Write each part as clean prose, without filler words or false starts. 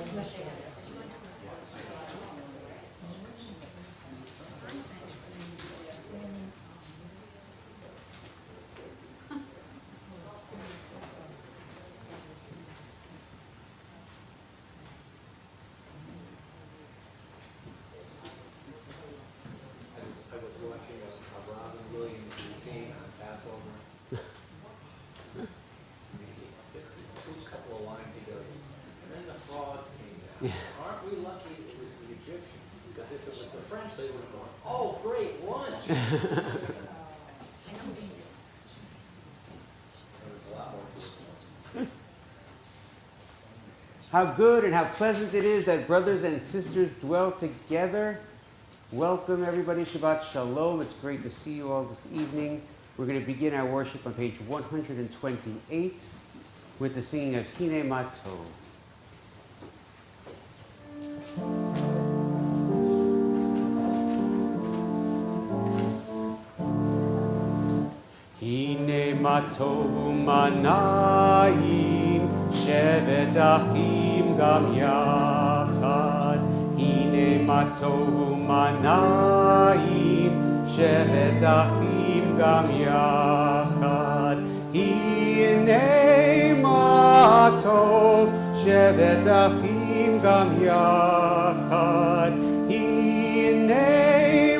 I was watching Robin Williams scene on Passover. A couple of lines he goes, and then the frogs came down. Aren't we lucky it was the Egyptians? Because if it was the French, they would have gone, oh, great, lunch. There was a lot more to it. How good and how pleasant it is that brothers and sisters dwell together. Welcome everybody, Shabbat Shalom. It's great to see you all this evening. We're going to begin our worship on page 128 with the singing of Hine Matov. Hine Matov u'manayim shevet achim gam yachad. Hine Matov u'manayim shevet achim gam yachad. Hine Matov shevet achim gam yachad. Hine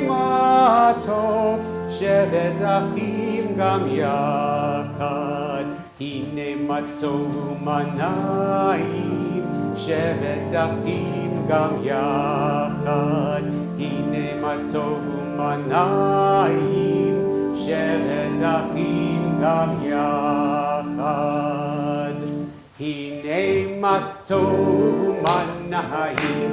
Matov shevet achim gam yachad. Hine Matov u'manayim shevet achim gam yachad. Hine Matov u'manayim shevet achim gam yachad. Hine Matov u'manayim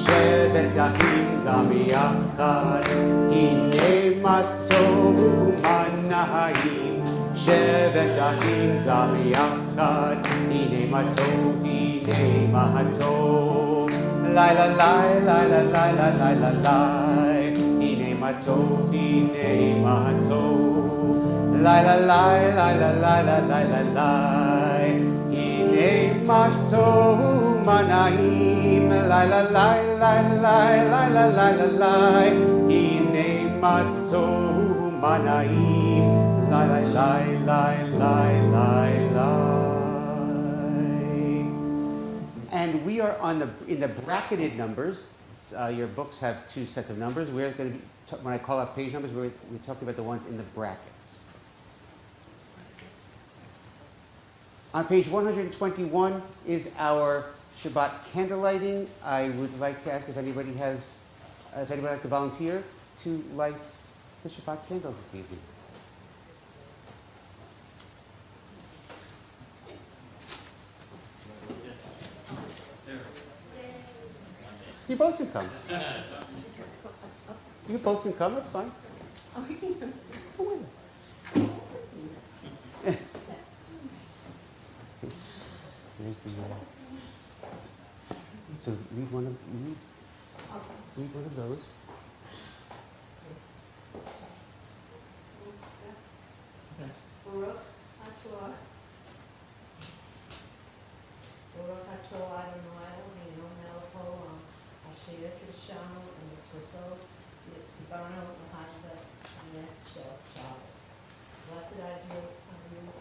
shevet achim gam yachad. Hine Matov u'manayim shevet achim gam yachad. Hine Matov, Hine Matov, lai la lai, lai la lai la lai la lai. Hine Matov, Hine Matov, lai la lai, lai la lai la lai la lai. Hine Matov u'manayim, lai la lai, lai lai, lai la lai la lai. Hine Matov u'manayim, lai lai lai lai lai lai lai. And we are in the bracketed numbers. Your books have two sets of numbers. We're going to be, when I call out page numbers, we're talking about the ones in the brackets. On page 121 is our Shabbat candle lighting. I would like to ask if anybody would like to volunteer to light the Shabbat candles this evening. You both can come. You both can come, that's fine. Come on. Here's the, so read one of those. Baruch Atah. Baruch Atah Adonai Eloheinu melech haolam asher kidshanu v'mitzvosav v'tzivanu l'ha'avah shel Shabbos. Blessed are you,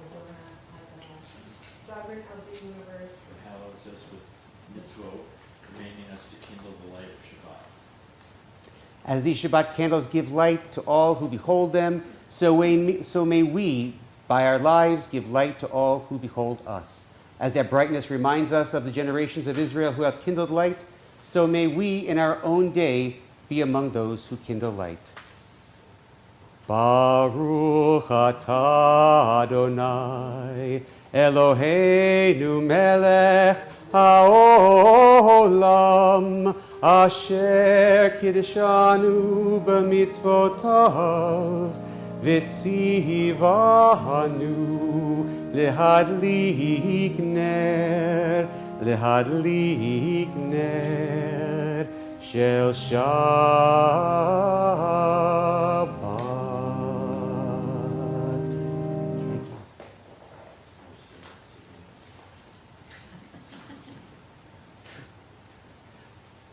Adonai, sovereign of the universe. Who hallows us with mitzvot, commanding us to kindle the light of Shabbat. As these Shabbat candles give light to all who behold them, so may we, by our lives, give light to all who behold us. As their brightness reminds us of the generations of Israel who have kindled light, so may we in our own day be among those who kindle light. Baruch atah Adonai Eloheinu melech haolam asher kidshanu b'mitzvotav v'tzivanu lehadlik ner shel Shabbat.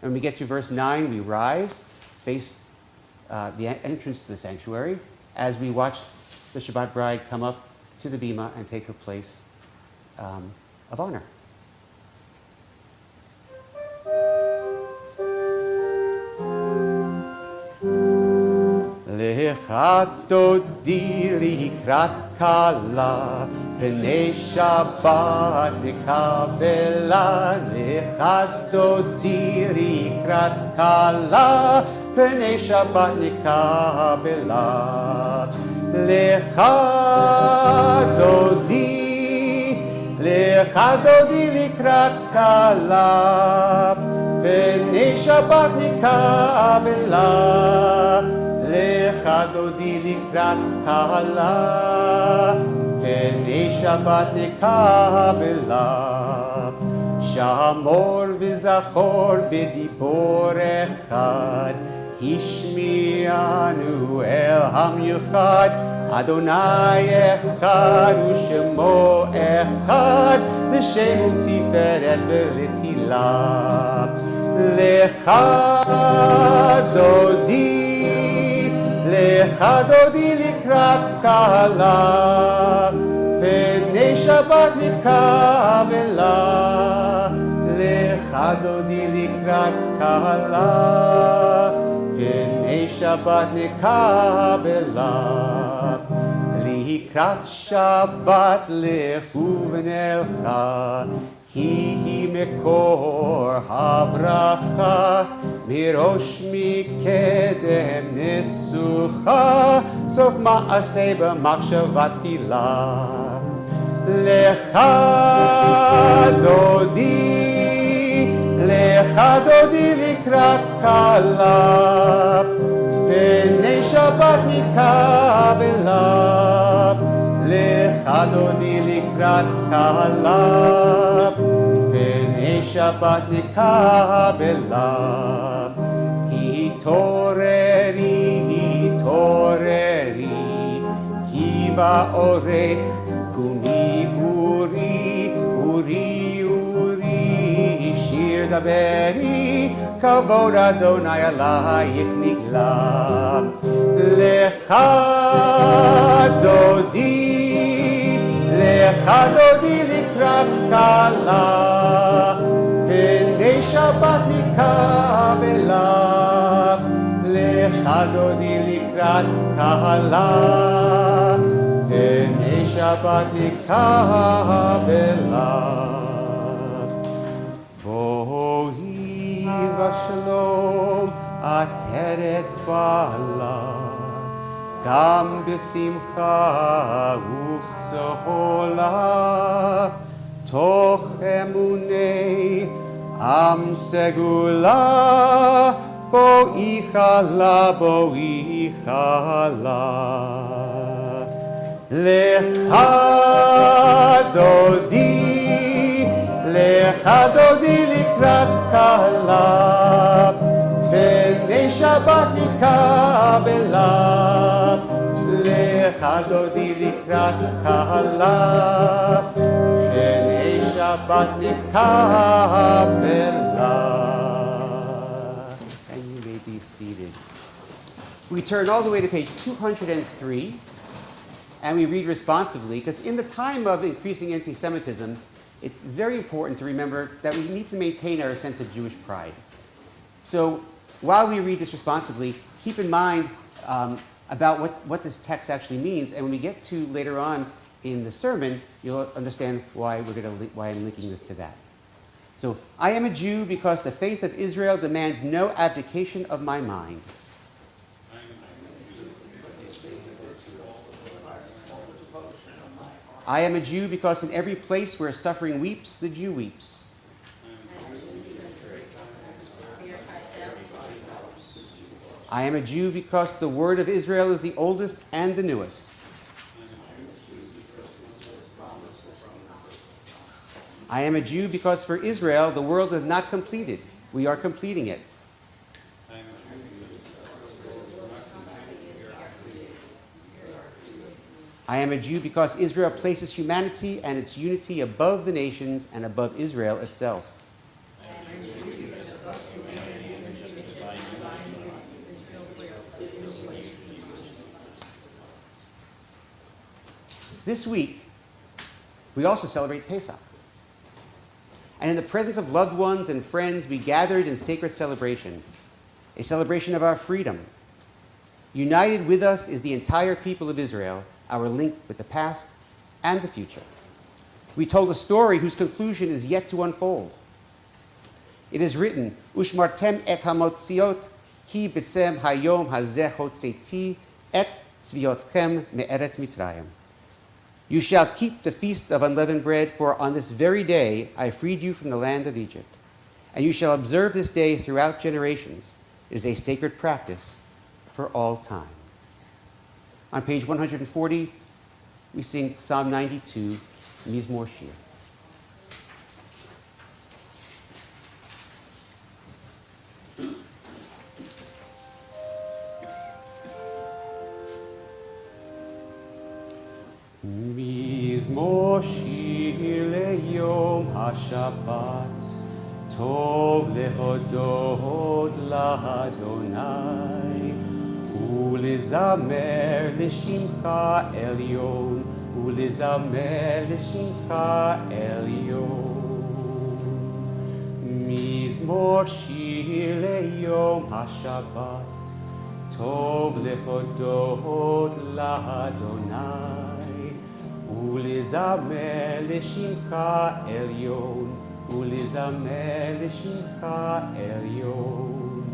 When we get to verse 9, we rise, face the entrance to the sanctuary, as we watch the Shabbat bride come up to the bima and take her place of honor. Lecha dodi likrat kala, pnei Shabbat nekabela. Lecha dodi likrat kala, pnei Shabbat nekabela. Lecha dodi likrat kala, pnei Shabbat nekabela. Lecha dodi likrat kala, pnei Shabbat nekabela. Shamor v'zachor b'dibor echad, Hishmianu el hamichad, Adonai echad u'shemo echad, l'shem u'tiferet v'letila. Lecha dodi likrat kala, pnei Shabbat nekabela. Lecha dodi likrat kala, pnei Shabbat nekabela. Likrat Shabbat lechu v'nelcha, ki hi mekor habracha, mirosh mikedem nesucha, sof ma'aseh b'machshavat tila. Lecha dodi likrat kala, pnei Shabbat nekabela. Lecha dodi likrat kala, pnei Shabbat nekabela. Hitoreri, ki ba'orech, kumi uri, shir daberi, kavod Adonai alayich nigla. Lecha dodi likrat kala, pnei Shabbat nekabela. Lecha dodi likrat kala, pnei Shabbat nekabela. Bohi v'shalom ateret bala, gam b'simcha u'chzola, toch emunei am segula, bo'ichala. Lecha dodi likrat kala, pnei Shabbat nekabela. Lecha dodi likrat kala, pnei Shabbat nekabela. And you may be seated. We turn all the way to page 203, and we read responsively, because in the time of increasing anti-Semitism, it's very important to remember that we need to maintain our sense of Jewish pride. So while we read this responsively, keep in mind about what this text actually means, and when we get to later on in the sermon, you'll understand why I'm linking this to that. So, I am a Jew because the faith of Israel demands no abdication of my mind. I am a Jew because in every place where suffering weeps, the Jew weeps. I am a Jew because the word of Israel is the oldest and the newest. I am a Jew because for Israel the world is not completed. We are completing it. I am a Jew because Israel places humanity and its unity above the nations and above Israel itself. This week, we also celebrate Pesach. And in the presence of loved ones and friends, we gathered in sacred celebration, a celebration of our freedom. United with us is the entire people of Israel, our link with the past and the future. We told a story whose conclusion is yet to unfold. It is written, Ushmartem et hamotziot, ki b'tzem hayom hazeh hotzeti et tzviotchem me'eretz Mitzrayim. You shall keep the feast of unleavened bread, for on this very day I freed you from the land of Egypt. And you shall observe this day throughout generations. It is a sacred practice for all time. On page 140, we sing Psalm 92, Mizmor Shir. Mizmor Shir leyom haShabbat, tov lehodot laHadonai, ulezamer leshimcha elyon, ulezamer leshimcha elyon. Mizmor Shir leyom haShabbat, tov lehodot laHadonai, ulezamer leshimcha elyon, ulezamer leshimcha elyon.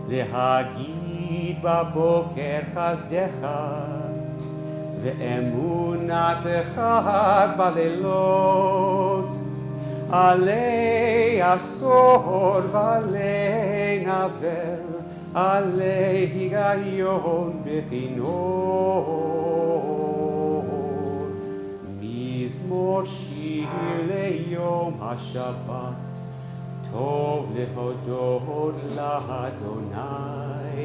Lehagid baboker chazdecha, ve'emunatecha balelot, alei asor v'alei navel, alei higayon bechinot. Mizmor Shir leyom haShabbat, tov lehodot laHadonai,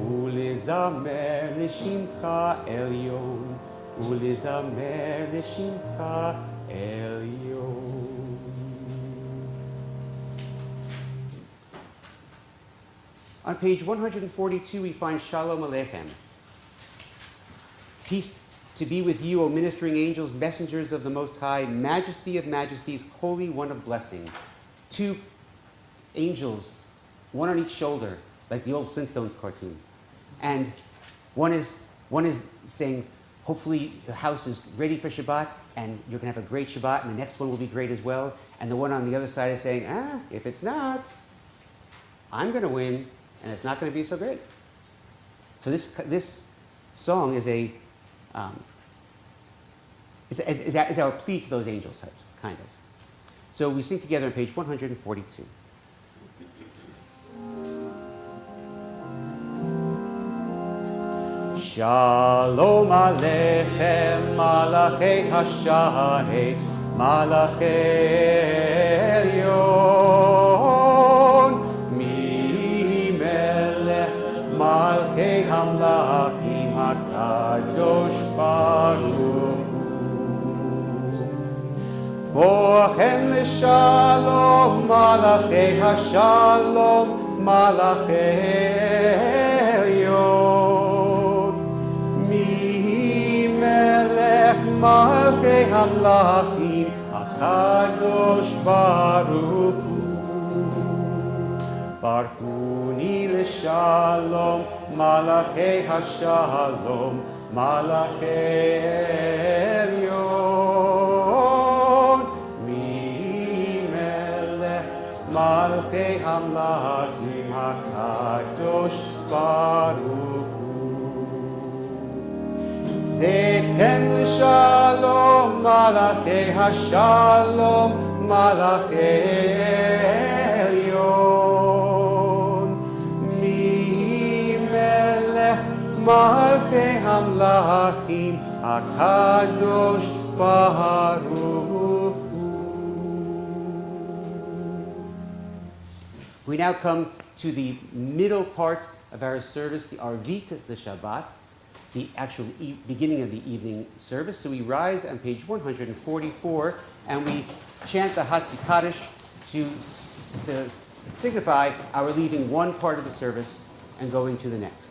ulezamer leshimcha elyon, ulezamer leshimcha elyon. On page 142, we find Shalom Aleichem. Peace to be with you, O ministering angels, messengers of the Most High, Majesty of majesties, Holy One of blessing. Two angels, one on each shoulder, like the old Flintstones cartoon. And one is saying, hopefully the house is ready for Shabbat, and you're going to have a great Shabbat, and the next one will be great as well. And the one on the other side is saying, if it's not, I'm going to win, and it's not going to be so great. So this song is is our plea to those angels, kind of. So we sing together on page 142. Shalom Aleichem, Malachei Hasharet, Malachei Elyon, Mi Melech Malchei Hamlachim HaKadosh Baruch Hu. Bochem L'Shalom, Malachei Hashalom, Malachei Elyon, Malchei Hamlachim HaKadosh Baruch Hu. Barchuni L'Shalom, Malachei Hashalom, Malachei Elyon, Mi-Melech Malchei Hamlachim HaKadosh Baruch Hu. Tzedkem L'Shalom, Malachei Hashalom, Malachei Elyon, Mi-Melech Malchei Hamlachim HaKadosh Baruch Hu. We now come to the middle part of our service, the Arvit, the Shabbat, the actual beginning of the evening service. So we rise on page 144 and we chant the Hatzi Kaddish to signify our leaving one part of the service and going to the next.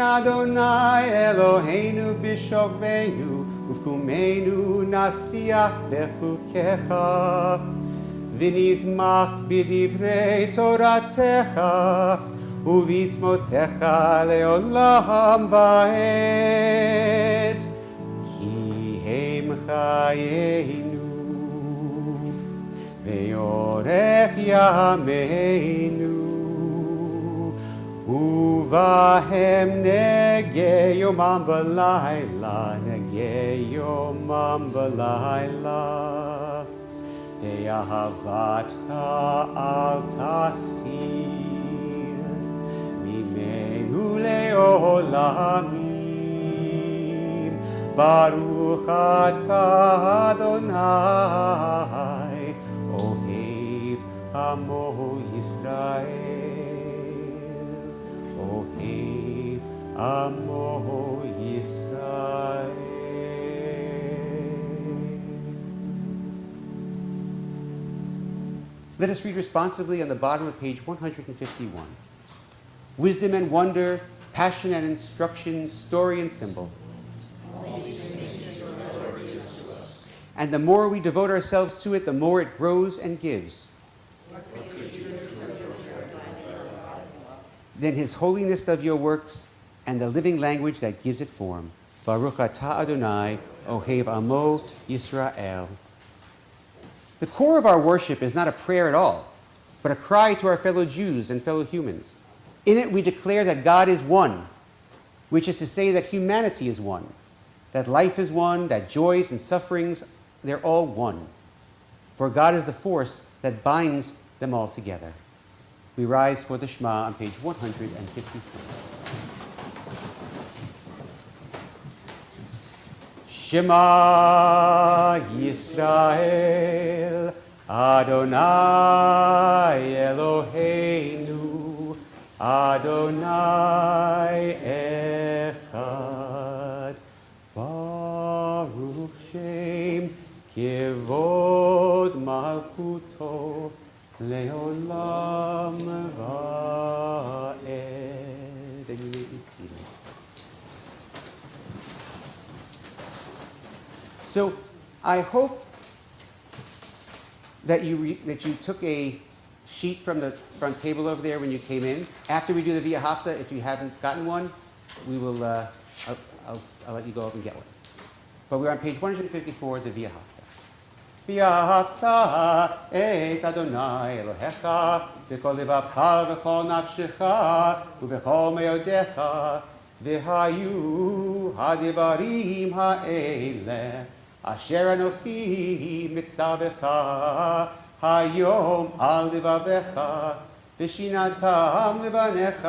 Adonai Eloheinu b'shokbeinu uvkumeinu nasiach bechukecha v'nizmach b'divrei toratecha uvitzmotecha leolam va'ed ki hem chayeinu ve'orech yameinu Uvahem nege yomam v'layla Be'ahavatcha al tasir Mimenu le'olamim Baruch atah Adonai Ohev amo Yisrael Ohev amo Yisrael. Let us read responsibly on the bottom of page 151. Wisdom and wonder, passion and instruction, story and symbol. And the more we devote ourselves to it, the more it grows and gives. Then his holiness of your works and the living language that gives it form. Baruch atah Adonai, Ohev amo Yisrael. The core of our worship is not a prayer at all, but a cry to our fellow Jews and fellow humans. In it we declare that God is one, which is to say that humanity is one, that life is one, that joys and sufferings, they're all one. For God is the force that binds them all together. We rise for the Shema on page 156. Shema Yisrael, Adonai Eloheinu, Adonai Echad, Baruch Shem Kevod Malchuto, Leolam va'ed. And you may be seated. So I hope that you took a sheet from the front table over there when you came in. After we do the Via Hafta, if you haven't gotten one, we will. I'll let you go up and get one. But we're on page 154, the Via Hafta. ואהבת את אדוני אלוהיך בכל לבבך ובכל נפשך ובכל מאודיך והיו הדברים האלה אשר אנוכי מצווך היום על לבבך ושיננתם לבניך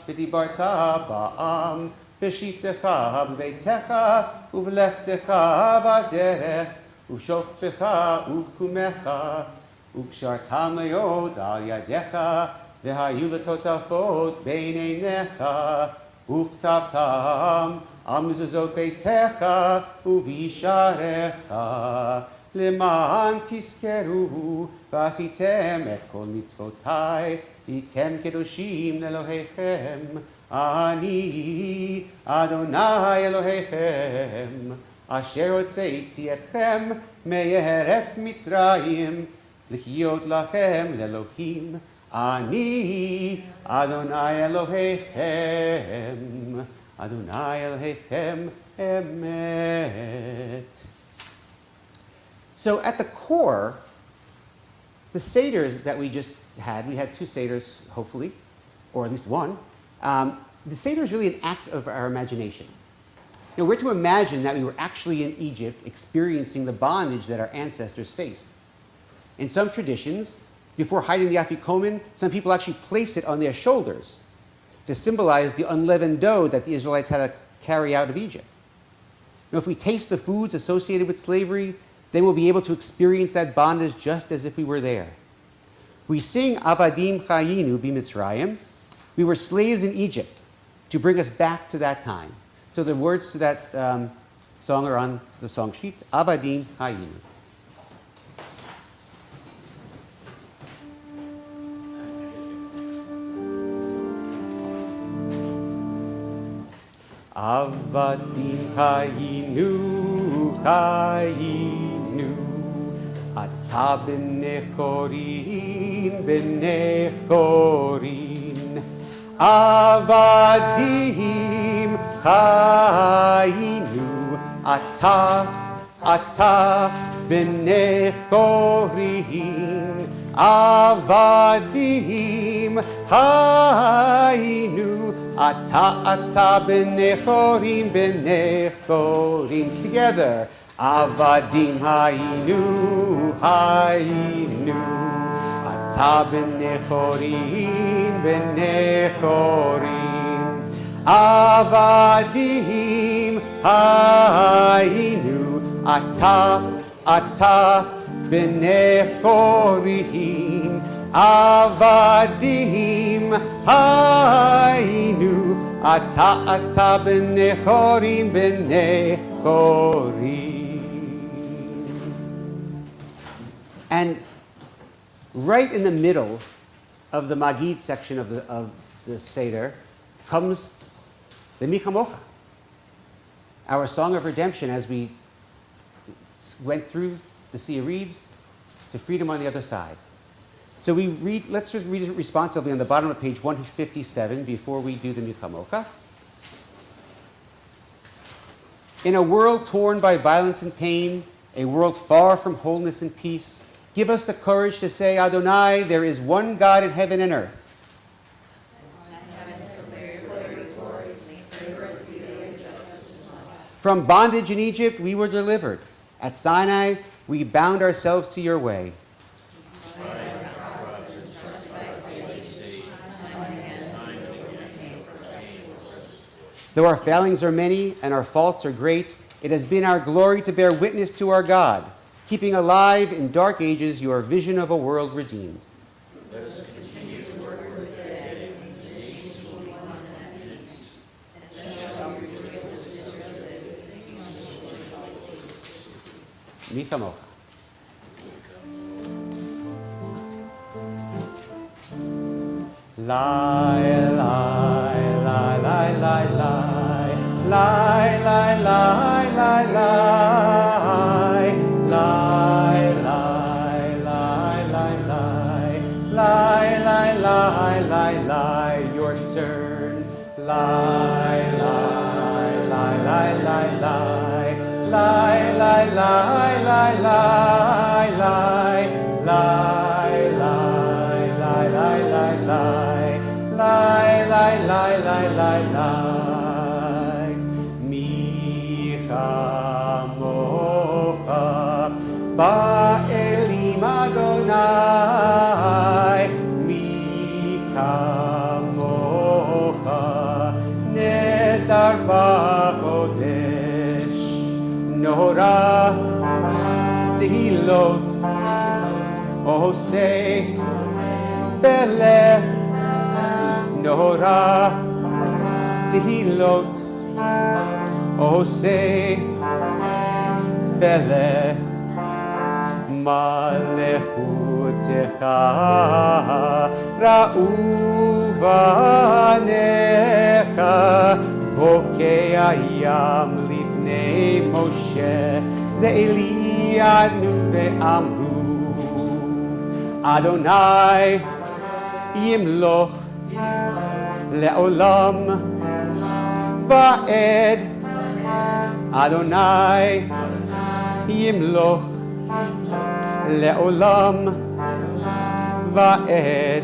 ודיברת בעם בשבתך בביתך ובלכתך בדרך ושופטך ובקומך, וקשרתם מאוד על ידיך, והיו לטוטפות בין עיניך, וכתבתם על מזוזות ביתך ובישעריך, למען תזכרו ועשיתם את כל מצוותי, הייתם קדושים לאלוהיכם, אני אדוני אלוהיכם. אשר הוצאתי אתכם מארץ מצרים, לחיות לכם לאלוהים, אני אדוני אלוהיכם, אדוני אלוהיכם אמת. So at the core, the Seder that we just had, we had two Seders, hopefully, or at least one. The Seder is really an act of our imagination. You know, we're to imagine that we were actually in Egypt experiencing the bondage that our ancestors faced. In some traditions, before hiding the afikomen, some people actually place it on their shoulders to symbolize the unleavened dough that the Israelites had to carry out of Egypt. You know, if we taste the foods associated with slavery, then we'll be able to experience that bondage just as if we were there. We sing Avadim Chayinu B'Mitzrayim. We were slaves in Egypt to bring us back to that time. So the words to that song are on the song sheet. Avadim Hayinu. Avadim hayinu, hayinu. Ata b'nechorin, b'nechorin. Avadim hayinu. Ata b'nechorin. Avadim hayinu. Ata b'nechorim, b'nechorim. Together. Avadim hayinu, hayinu. Ata b'nechorim, b'nechorim. Avadim hayinu. Ata b'nechorim. Avadim hayinu. Ata b'nechorim, b'nechorim. And right in the middle of the Magid section of the Seder comes the Mi Chamocha, our song of redemption as we went through the Sea of Reeds to freedom on the other side. So let's just read it responsively on the bottom of page 157 before we do the Mi Chamocha. In a world torn by violence and pain, a world far from wholeness and peace, give us the courage to say, Adonai, there is one God in heaven and earth. From bondage in Egypt, we were delivered. At Sinai, we bound ourselves to your way. Though our failings are many and our faults are great, it has been our glory to bear witness to our God, keeping alive in dark ages your vision of a world redeemed. Let us continue to work for the dead, and the nations will be one and at peace. And shall rejoice as Israel did, singing on the shores of the sea. Mi Chamocha. Lie, lie, lie, lie, lie, lie, lie, lie, lie, lie, lie, lie, lie, lie, lie, lie, lie, lie, your turn. Lie, lie, lie, lie, lie, lie, lie, lie, lie, lie, lie, lie, lie, lie, lie, lie, lie. Lie, lie, lie, lie, lie, lie. Mi chamocha ba'elim Adonai. Mi chamocha netar b'chodesh. Nora tehilot osei feleh. Nora tehilot osei feleh. Malechutecha ra'u vanecha bokei hayam lifnei Moshe ze'elianu ve'amru Adonai yimloch le'olam va'ed. Adonai yimloch le'olam va'ed.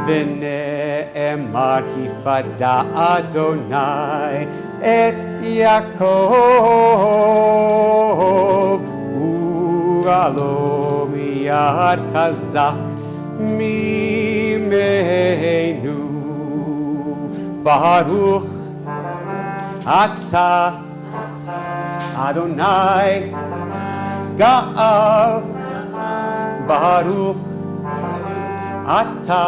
V'ne'emar kifada Adonai et Yaakov u'alo miyad chazak mimenu. Baruch Ata Adonai Gaal. Baruch Ata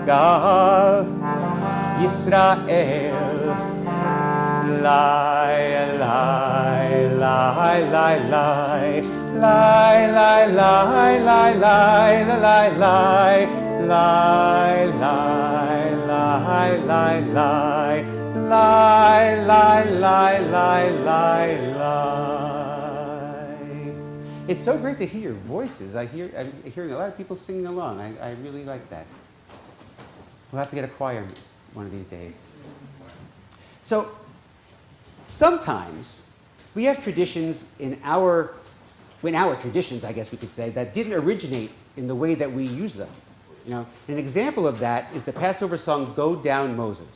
Gaal Yisrael. Lai, lai, lai, lai, lai, lai, lai, lai, lai, lai, lai, lai, lai, lai, lai, lai, lai, lai, lie, lie, lie, lie, lie, lie. It's so great to hear your voices. I'm hearing a lot of people singing along. I really like that. We'll have to get a choir one of these days. So sometimes we have traditions in our traditions, I guess we could say, that didn't originate in the way that we use them. You know, an example of that is the Passover song, Go Down Moses.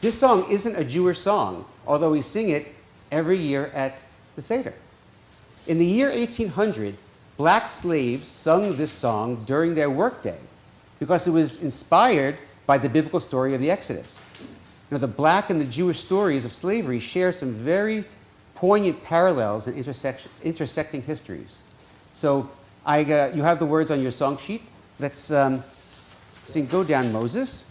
This song isn't a Jewish song, although we sing it every year at the Seder. In the year 1800, black slaves sung this song during their workday because it was inspired by the biblical story of the Exodus. You know, the black and the Jewish stories of slavery share some very poignant parallels and intersecting histories. So you have the words on your song sheet. Let's sing Go Down Moses.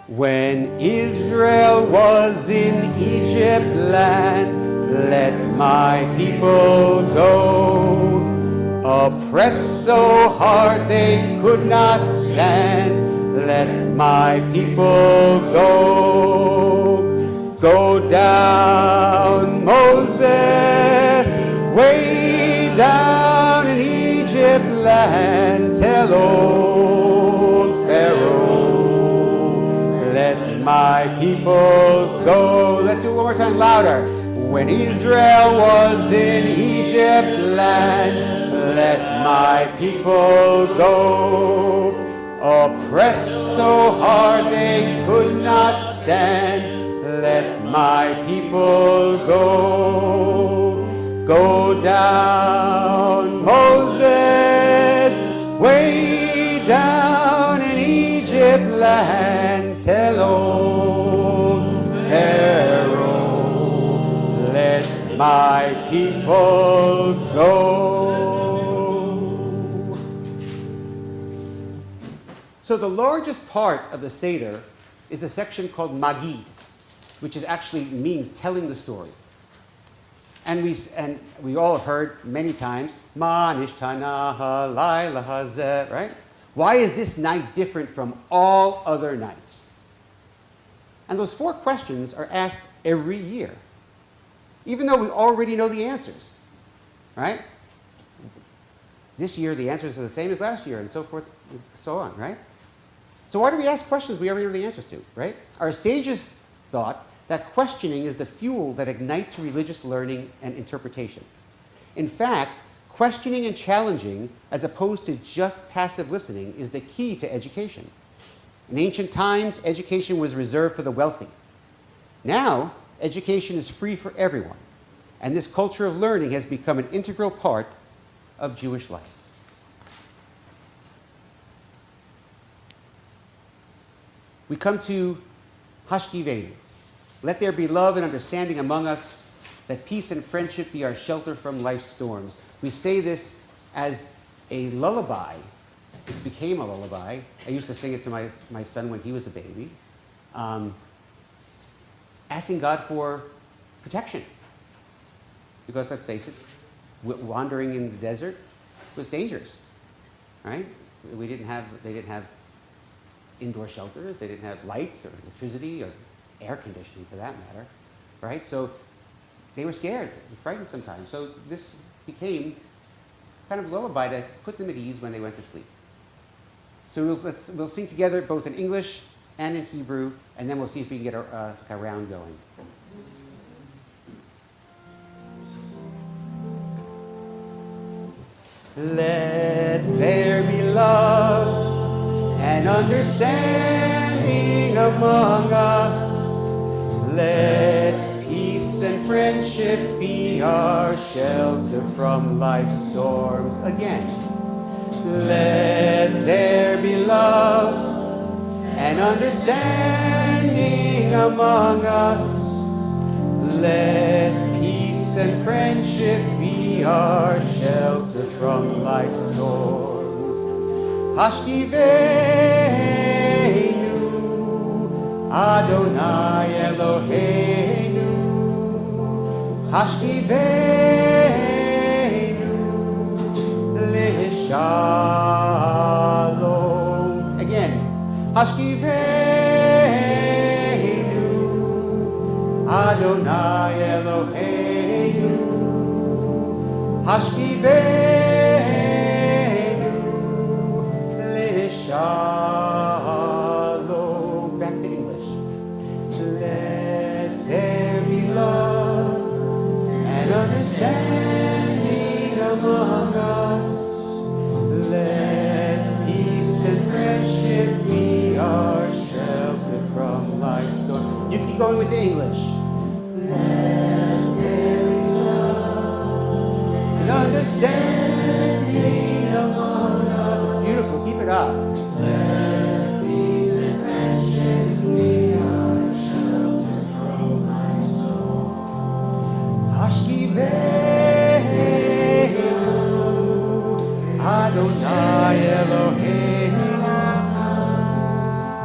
When Israel was in Egypt land, let my people go. Oppressed so hard they could not stand, let my people go. Go down, Moses, way down in Egypt land, tell old Pharaoh, let my people go. Let's do it one more time, louder. When Israel was in Egypt land, let my people go. Oppressed so hard they could not stand, let my people go. Go down, Moses, way down in Egypt land, tell old Pharaoh, let my people go. So the largest part of the Seder is a section called Magid, which actually means telling the story. And we all have heard many times, Ma nishtana layla hazeh, right? Why is this night different from all other nights? And those 4 questions are asked every year, even though we already know the answers, right? This year, the answers are the same as last year, and so forth, and so on, right? So why do we ask questions we already know the answers to, right? Our sages thought that questioning is the fuel that ignites religious learning and interpretation. In fact, questioning and challenging, as opposed to just passive listening, is the key to education. In ancient times, education was reserved for the wealthy. Now, education is free for everyone, and this culture of learning has become an integral part of Jewish life. We come to Hashkivenu. Let there be love and understanding among us, that peace and friendship be our shelter from life's storms. We say this as a lullaby. This became a lullaby. I used to sing it to my son when he was a baby, asking God for protection. Because let's face it, wandering in the desert was dangerous, right? They didn't have indoor shelters, they didn't have lights or electricity or air conditioning for that matter, right? So they were scared and frightened sometimes. So this became kind of a lullaby to put them at ease when they went to sleep. So we'll sing together both in English and in Hebrew, and then we'll see if we can get a round going. Let there be love and understanding among us. Let peace and friendship be our shelter from life's storms. Again. Let there be love and understanding among us. Let peace and friendship be our shelter from life's storms. Hashkivenu, Adonai Eloheinu. Hashkivenu Lishalom. Again. Hashkivenu Adonai Eloheinu. Hashkivenu Lishalom. Back to English. Let there be love and understanding among us. Let peace and friendship be our shelter from life's storm. You keep going with the English. Let there be love and understanding among us. It's beautiful. Keep it up. Let peace and friendship be our shelter from life's storm. Hashkivenu Adonai Eloheinu.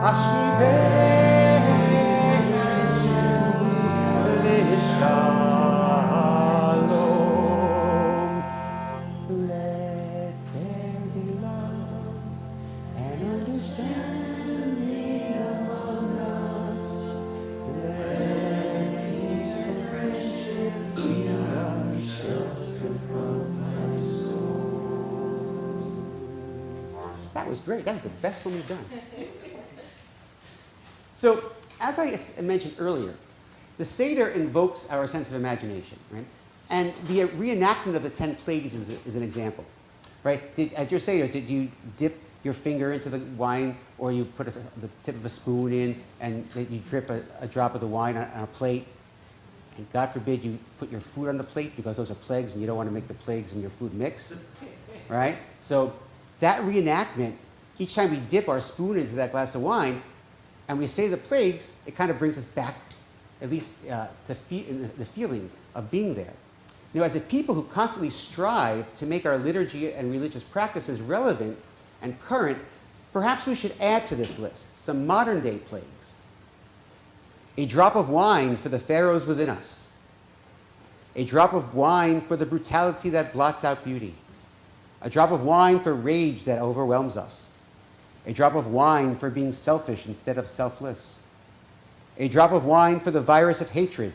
Hashkivenu Lishalom. Let there be love and understanding among us. Let peace and friendship be our shelter from life's storm. That was great. That was the best one we've done. So, as I mentioned earlier, the Seder invokes our sense of imagination, right? And the reenactment of the 10 plagues is an example, right? At your Seder, did you dip your finger into the wine, or you put the tip of a spoon in, and then you drip a drop of the wine on a plate? And God forbid you put your food on the plate, because those are plagues, and you don't want to make the plagues and your food mix, right? So that reenactment, each time we dip our spoon into that glass of wine, and we say the plagues, it kind of brings us back, at least to the feeling of being there. You know, as a people who constantly strive to make our liturgy and religious practices relevant and current, perhaps we should add to this list some modern-day plagues. A drop of wine for the pharaohs within us. A drop of wine for the brutality that blots out beauty. A drop of wine for rage that overwhelms us. A drop of wine for being selfish instead of selfless. A drop of wine for the virus of hatred.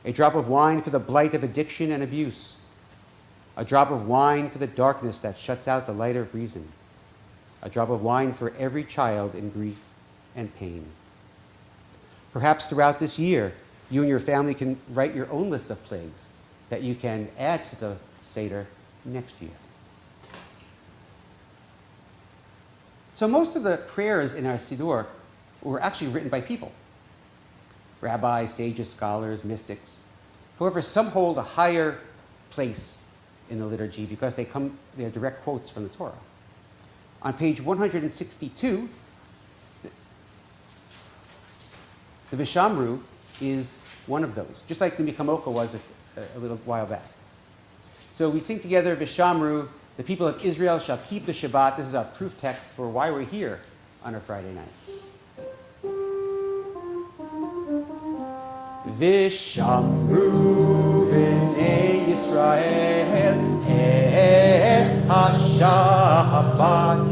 A drop of wine for the blight of addiction and abuse. A drop of wine for the darkness that shuts out the light of reason. A drop of wine for every child in grief and pain. Perhaps throughout this year, you and your family can write your own list of plagues that you can add to the Seder next year. So most of the prayers in our Siddur were actually written by people. Rabbis, sages, scholars, mystics. However, some hold a higher place in the liturgy because they're direct quotes from the Torah. On page 162, the Vishamru is one of those, just like the Mikamoka was a little while back. So we sing together Vishamru, the people of Israel shall keep the Shabbat. This is our proof text for why we're here on a Friday night. Vishamru b'nei Yisrael et ha-Shabbat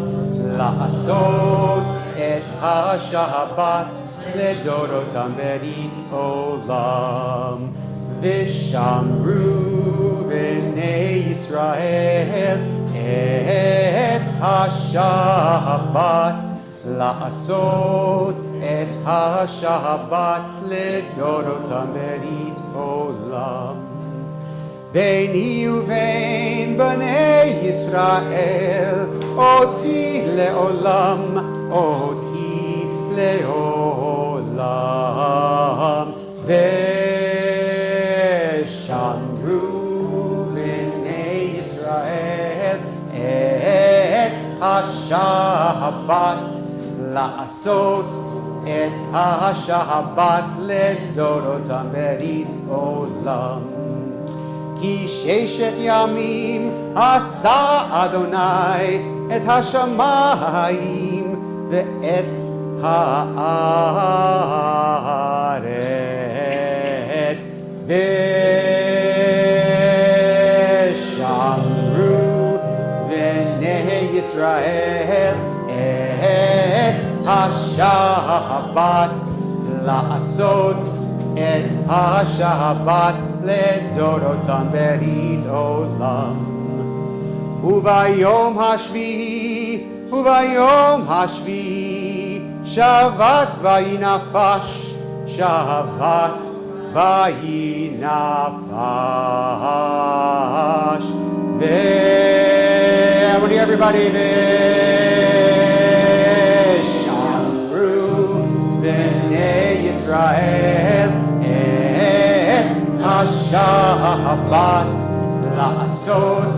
la'asot et ha-Shabbat ledorotam berit olam. Vishamru b'nei Yisrael et ha-Shabbat la'asot et ha-Shabbat ledorotam berit olam. Beini uvein b'nei Yisrael oti le'olam, oti le'olam. Veshamru b'nei Yisrael et ha-Shabbat la'asot et ha-Shabbat ledorotam berit olam. Ki sheshet yamim asa Adonai et ha-shamayim ve'et ha'aretz. Yisrael et ha-Shabbat la'asot et ha-Shabbat לדורותם ברית עולם. וביום השביעי שבת ויהי נפש, שבת ויהי נפש. Everybody, everybody, ושמרו בני ישראל את השבת לעשות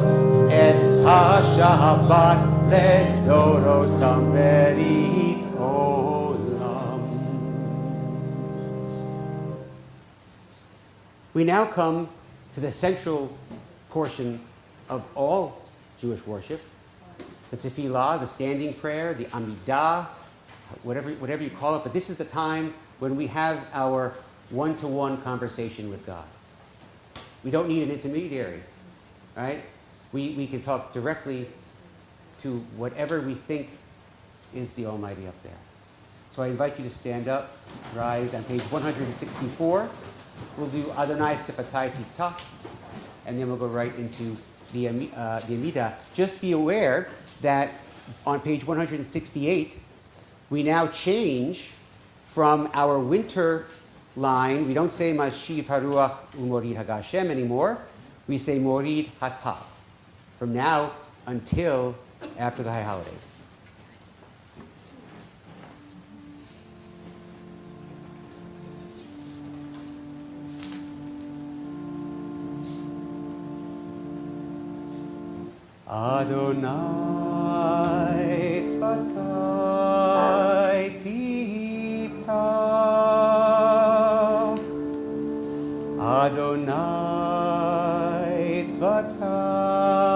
את השבת לדורותם ברית עולם. We now come to the central portion of all Jewish worship, the tefillah, the standing prayer, the amidah, whatever you call it, but this is the time when we have our one-to-one conversation with God. We don't need an intermediary, right? We can talk directly to whatever we think is the Almighty up there. So I invite you to stand up, rise on page 164. We'll do Adonai Sifatai Tita, and then we'll go right into the Amidah. Just be aware that on page 168, we now change from our winter line. We don't say Mashiv Haruach Umorid Hagashem anymore. We say Morid Hata from now until after the high holidays. Adonai tzvatai tifta, Adonai tzvatai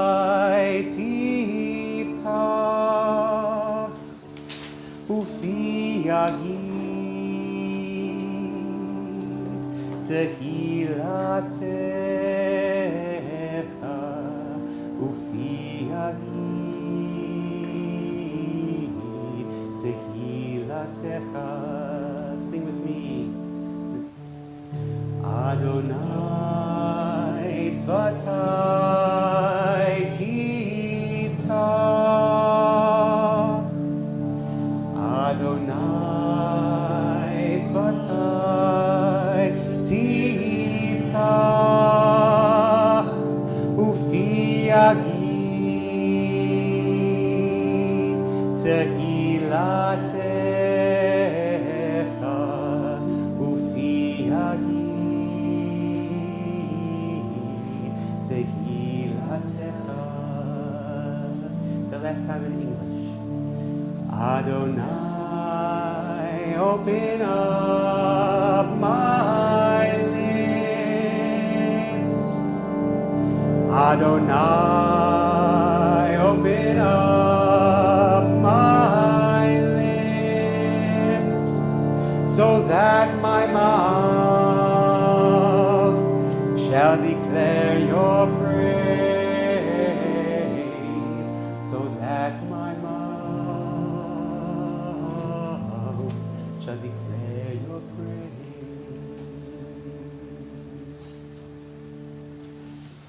tifta, ufi yagid tehilatecha, ufi tehilatecha. Sing with me. Adonai tzvatai tita, Adonai tzvatai tita, ufi yagid tehilatecha, ufi yagid tehilatecha. The last time in English. Adonai, open up my lips. Adonai, open up my lips, so that my mouth shall declare your praise, so that my mouth shall declare your praise.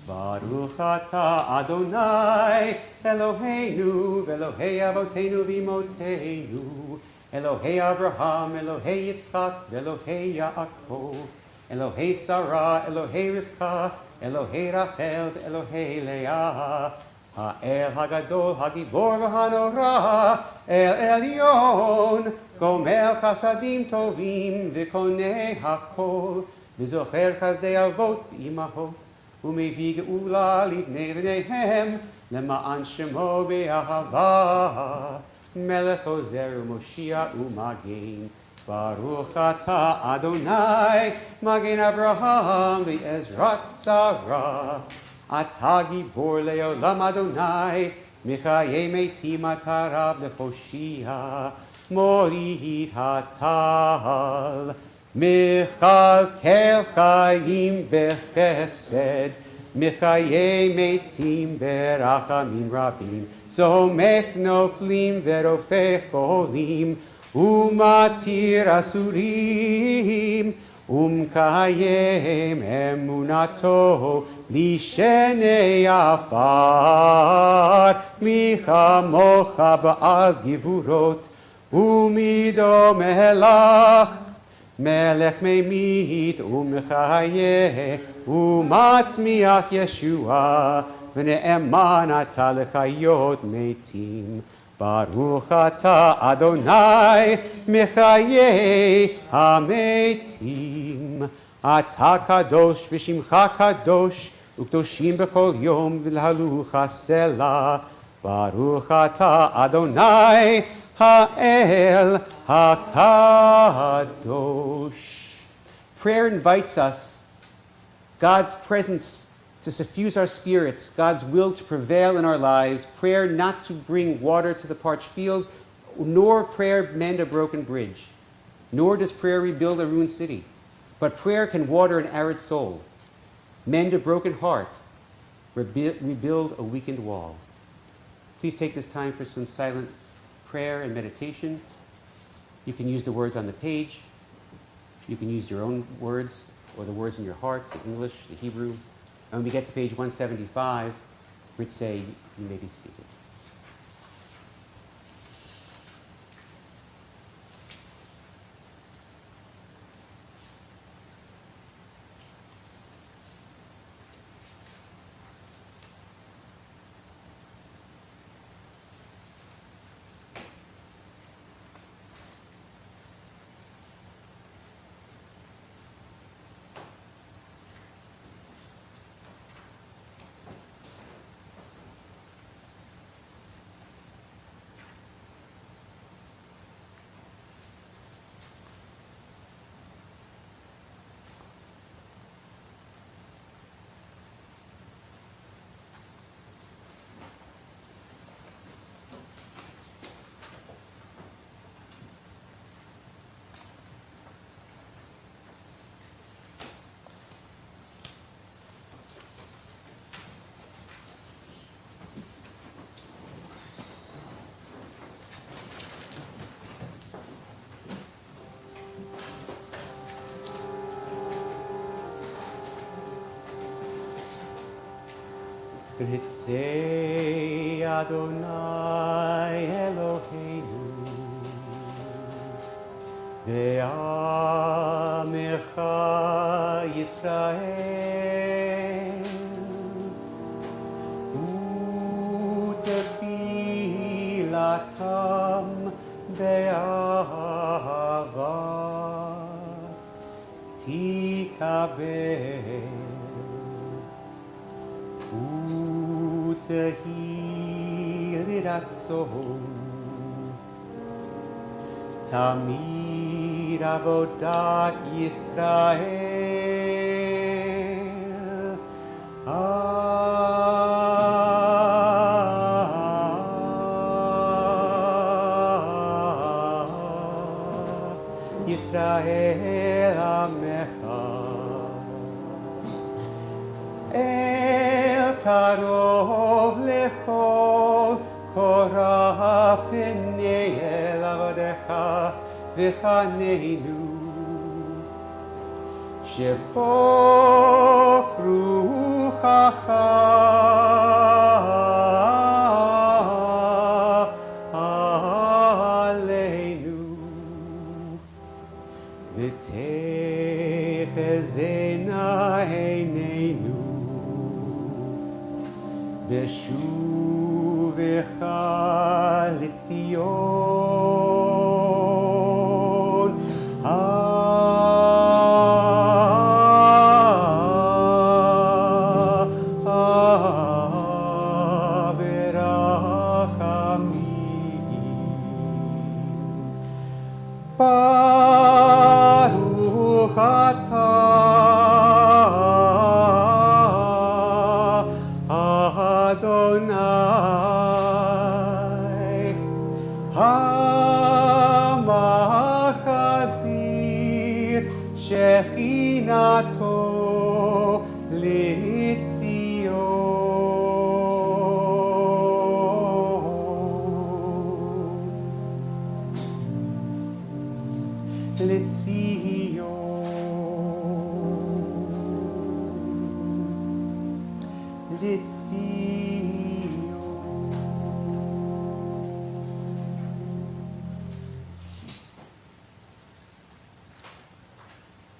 Baruch atah Adonai Eloheinu v'Elohei Avotenu v'Imotenu, Elohei Abraham, Elohei Yitzchak, Elohei Yaakov, Elohei Sarah, Elohei Rivka, Elohei Rachel, Elohei Leah, Ha'el Hagadol, Hagibor v'Hanora, El Elyon, Gomer Chasadim Tovim, V'Konei Hakol, V'Zocher Chazei Avot Imahot, U'Mevi Geula Livnei V'neihem, Lema'an Shemo Be'ahava, Melech Ozer U'Moshiach U'Magen. Baruch atah Adonai, Magen Abraham v'Ezrat Sarah. Atah Gibor le'olam Adonai, Michayei metim atarav lechoshia. Morid hatal, Michalkel chayim bechesed, Michaye metim berachamim rabim, somech noflim verofech olim, umatir asurim, umkayem emunato, lishenei afar, michamocha ba'al givurot, umido melach, melech memit umechayeh umatzmiach Yeshua v'ne'eman ata lechayot metim Baruch ata Adonai mechayeh hametim ata kadosh v'shimcha kadosh ukdoshim b'chol yom v'lhalucha selah Baruch ata Adonai ha'el HaKadosh. Prayer invites us, God's presence to suffuse our spirits, God's will to prevail in our lives. Prayer not to bring water to the parched fields, nor prayer mend a broken bridge, nor does prayer rebuild a ruined city. But prayer can water an arid soul, mend a broken heart, rebuild a weakened wall. Please take this time for some silent prayer and meditation. You can use the words on the page. You can use your own words or the words in your heart, the English, the Hebrew. And when we get to page 175, Ritzay, you may be seated. Ritzei Adonai Eloheinu ve'amecha Yisrael u'tefilatam be'ahava tikabel Tehi Ratzon Tamid Avodat Yisrael Yisrael Amecha El Karov Lechol Korah Pnei El Avodecha V'chaneinu Shefoch Ruchacha Aleinu V'techezena Eineinu Beshuvecha L'Tzion Berachamim Baruch atah Adonai HaMachazir Shechinato L'Tzion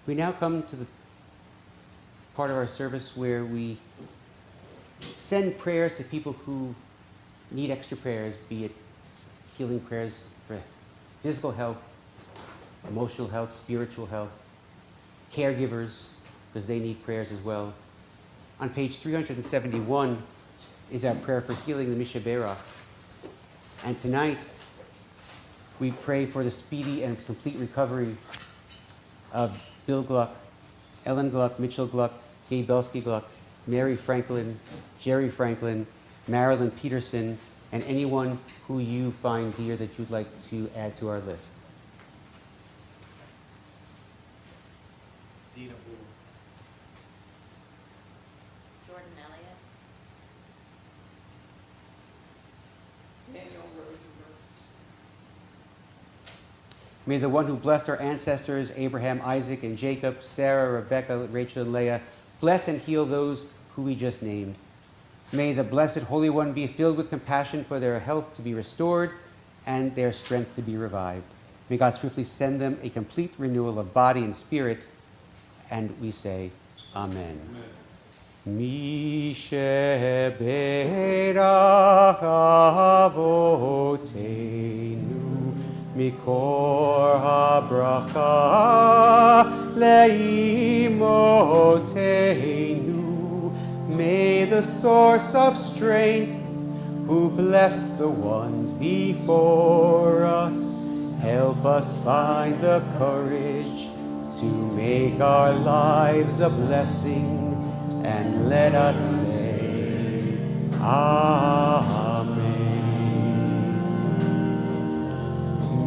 We now come to the part of our service where we send prayers to people who need extra prayers, be it healing prayers for physical health, emotional health, spiritual health, caregivers, because they need prayers as well. On page 371 is our prayer for healing, the Mishaberach. And tonight, we pray for the speedy and complete recovery of Bill Gluck, Ellen Gluck, Mitchell Gluck, Gabe Belsky Gluck, Mary Franklin, Jerry Franklin, Marilyn Peterson, and anyone who you find dear that you'd like to add to our list. Dina Boone. Jordan Elliott. Daniel Rosenberg. May the one who blessed our ancestors, Abraham, Isaac, and Jacob, Sarah, Rebecca, Rachel, and Leah, bless and heal those who we just named. May the Blessed Holy One be filled with compassion for their health to be restored and their strength to be revived. May God swiftly send them a complete renewal of body and spirit. And we say, Amen. Mi sheberach avoteinu mikor habracha leimotenu. May the source of strength, who bless the ones before us, help us find the courage to make our lives a blessing, and let us say, Amen.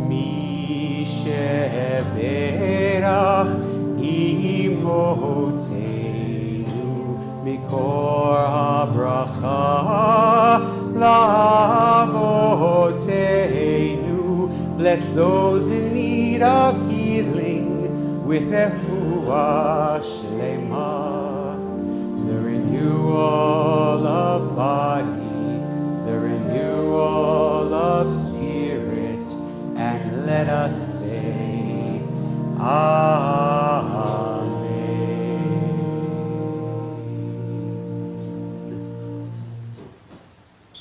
Mi sheberach imotenu mikor habracha lavotenu. Bless those in need of healing with refuah shlema, the renewal of body, the renewal of spirit, and let us say, Amen.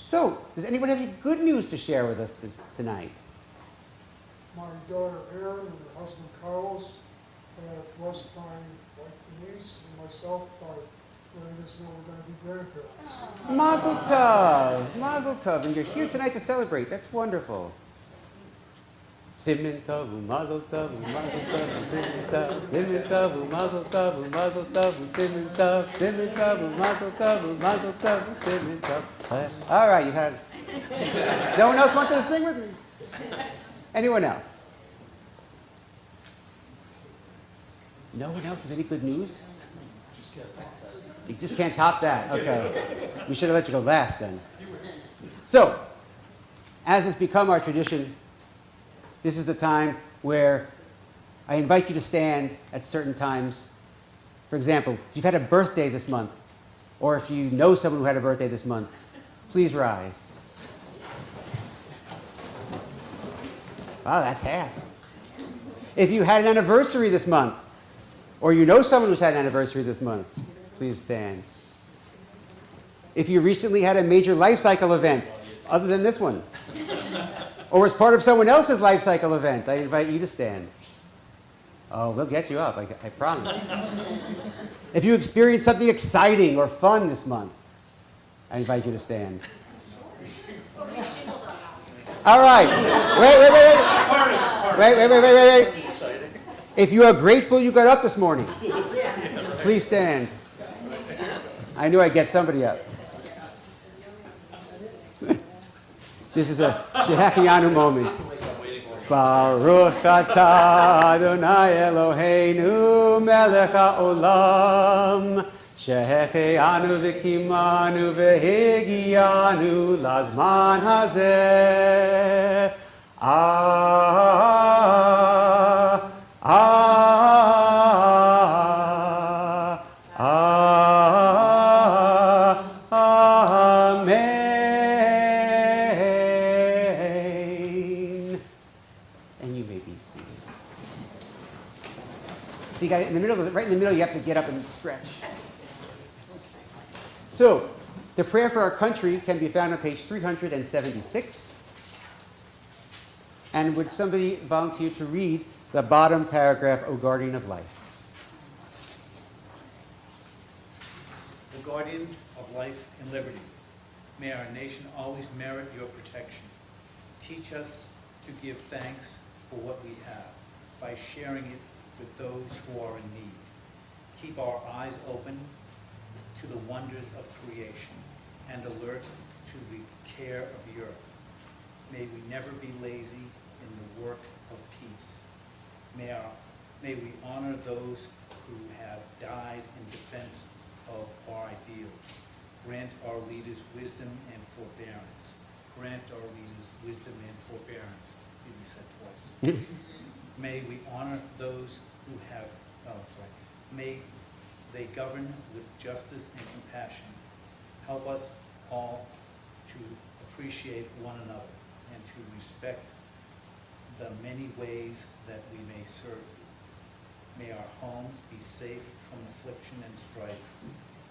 So, does anyone have any good news to share with us tonight? My daughter Erin and her husband Carlos have blessed my wife Denise and myself by letting us know we're going to be grandparents. Mazel tov, mazel tov, and you're here tonight to celebrate. That's wonderful. Simin tov, mazel tov, mazel tov, simin tov, simin tov, mazel tov, mazel tov, simin tov, simin tov, mazel tov, mazel tov, simin tov. All right, you had. No one else wanted to sing with me? Anyone else? No one else has any good news? You just can't top that. Okay. We should have let you go last then. So, as has become our tradition, this is the time where I invite you to stand at certain times. For example, if you've had a birthday this month, or if you know someone who had a birthday this month, please rise. Wow, that's half. If you had an anniversary this month, or you know someone who's had an anniversary this month, please stand. If you recently had a major life cycle event, other than this one, or was part of someone else's life cycle event, I invite you to stand. Oh, we'll get you up, I promise. If you experienced something exciting or fun this month, I invite you to stand. All right. Wait. If you are grateful you got up this morning, please stand. I knew I'd get somebody up. This is a Shehachianu moment. Baruch atah Adonai Eloheinu melech haolam shehechianu v'kimanu v'higianu lazman hazeh. in the middle, you have to get up and stretch. So, the prayer for our country can be found on page 376. And would somebody volunteer to read the bottom paragraph, O Guardian of Life? O guardian of life and liberty, may our nation always merit your protection. Teach us to give thanks for what we have by sharing it with those who are in need. Keep our eyes open to the wonders of creation and alert to the care of the earth. May we never be lazy in the work of peace. May we honor those who have died in defense of our ideals. Grant our leaders wisdom and forbearance. Grant our leaders wisdom and forbearance. Maybe said twice. May we honor those who have, may they govern with justice and compassion. Help us all to appreciate one another and to respect the many ways that we may serve you. May our homes be safe from affliction and strife,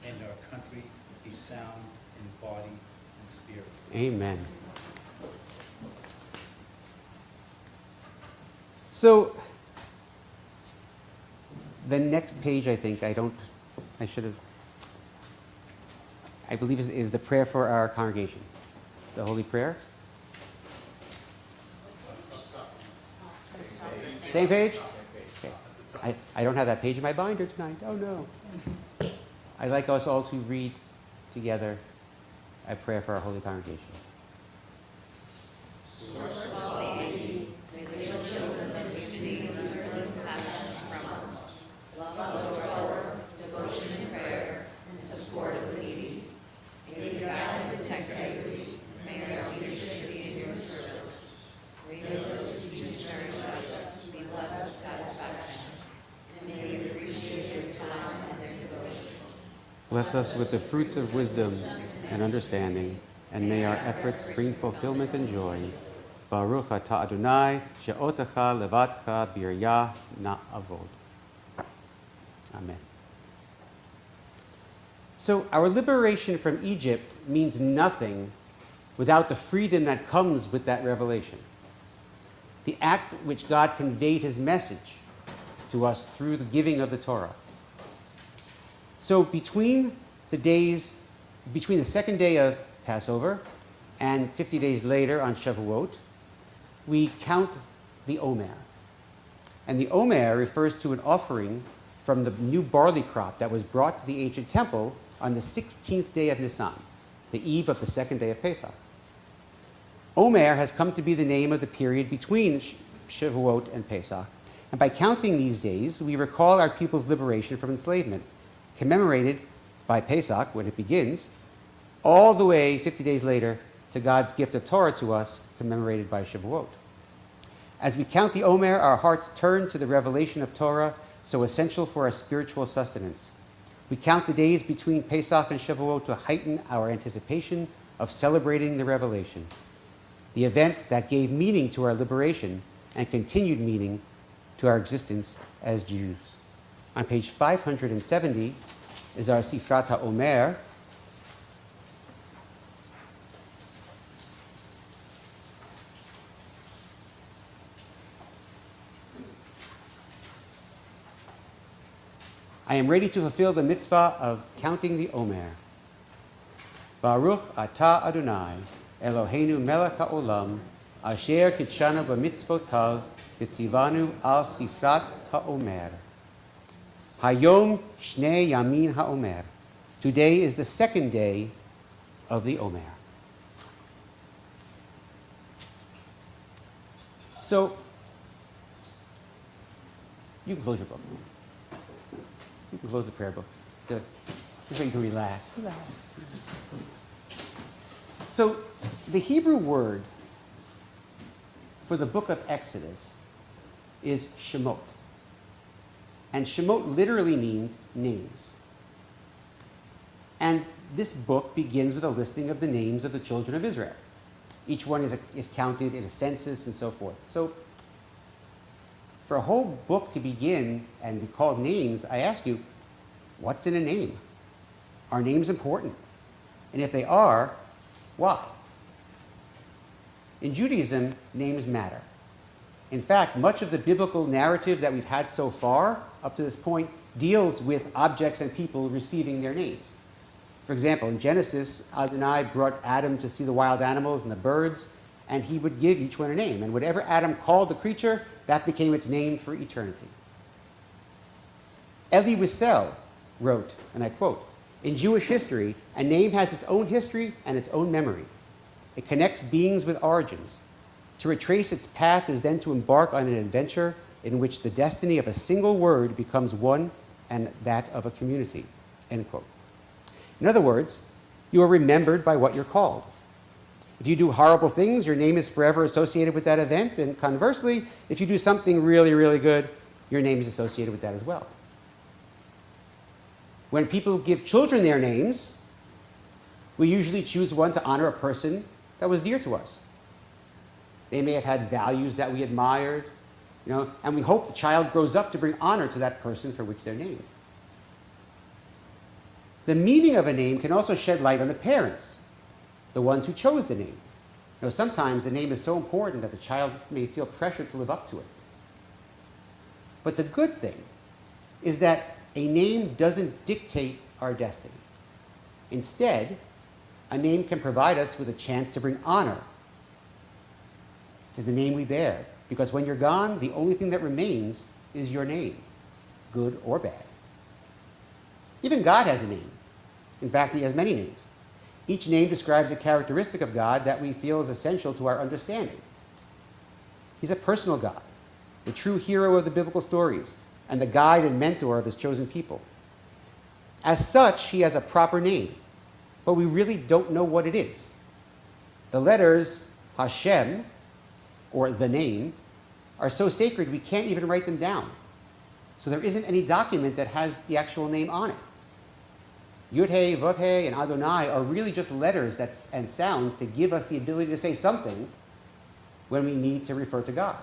and our country be sound in body and spirit. Amen. So, the next page, I believe is the prayer for our congregation. The Holy Prayer. Same page? Okay. I don't have that page in my binder tonight. Oh no. I'd like us all to read together a prayer for our holy congregation. Source of all being, may the children of the community learn these passions from us. Love to Torah, devotion and prayer, and support of the needy. May we guide and protect you. May our leadership be in your service. May those who teach and cherish us be blessed with satisfaction. And may you appreciate their time and their devotion. Bless us with the fruits of wisdom and understanding, and may our efforts bring fulfillment and joy. Baruch atah Adonai, she'otecha levadcha biryah na'avod. Amen. So our liberation from Egypt means nothing without the freedom that comes with that revelation. The act which God conveyed his message to us through the giving of the Torah. So between the second day of Passover and 50 days later on Shavuot, we count the Omer. And the Omer refers to an offering from the new barley crop that was brought to the ancient temple on the 16th day of Nisan, the eve of the second day of Pesach. Omer has come to be the name of the period between Shavuot and Pesach, and by counting these days, we recall our people's liberation from enslavement, commemorated by Pesach, when it begins, all the way 50 days later to God's gift of Torah to us, commemorated by Shavuot. As we count the Omer, our hearts turn to the revelation of Torah, so essential for our spiritual sustenance. We count the days between Pesach and Shavuot to heighten our anticipation of celebrating the revelation, the event that gave meaning to our liberation and continued meaning to our existence as Jews. On page 570 is our Sifrat HaOmer. I am ready to fulfill the mitzvah of counting the Omer. Baruch atah Adonai, Eloheinu melech haolam, asher kitshanu b'mitzvotav, v'tzivanu al sifrat haomer. Hayom shnei yamin haomer. Today is the second day of the Omer. So, you can close your book. You can close the prayer book. Good. This way you can relax. So, the Hebrew word for the book of Exodus is Shemot. And Shemot literally means names. And this book begins with a listing of the names of the children of Israel. Each one is counted in a census and so forth. So, For a whole book to begin and be called names, I ask you, what's in a name? Are names important? And if they are, why? In Judaism, names matter. In fact, much of the biblical narrative that we've had so far, up to this point, deals with objects and people receiving their names. For example, in Genesis, Adonai brought Adam to see the wild animals and the birds, and he would give each one a name. And whatever Adam called the creature, that became its name for eternity. Elie Wiesel wrote, and I quote, "In Jewish history, a name has its own history and its own memory. It connects beings with origins. To retrace its path is then to embark on an adventure in which the destiny of a single word becomes one and that of a community." End quote. In other words, you are remembered by what you're called. If you do horrible things, your name is forever associated with that event, and conversely, if you do something really, really good, your name is associated with that as well. When people give children their names, we usually choose one to honor a person that was dear to us. They may have had values that we admired, and we hope the child grows up to bring honor to that person for which they're named. The meaning of a name can also shed light on the parents, the ones who chose the name. Sometimes the name is so important that the child may feel pressured to live up to it. But the good thing is that a name doesn't dictate our destiny. Instead, a name can provide us with a chance to bring honor to the name we bear. Because when you're gone, the only thing that remains is your name, good or bad. Even God has a name. In fact, he has many names. Each name describes a characteristic of God that we feel is essential to our understanding. He's a personal God, the true hero of the biblical stories, and the guide and mentor of his chosen people. As such, he has a proper name, but we really don't know what it is. The letters Hashem, or the name, are so sacred we can't even write them down. So there isn't any document that has the actual name on it. Yud-He, Vav-He, and Adonai are really just letters and sounds to give us the ability to say something when we need to refer to God.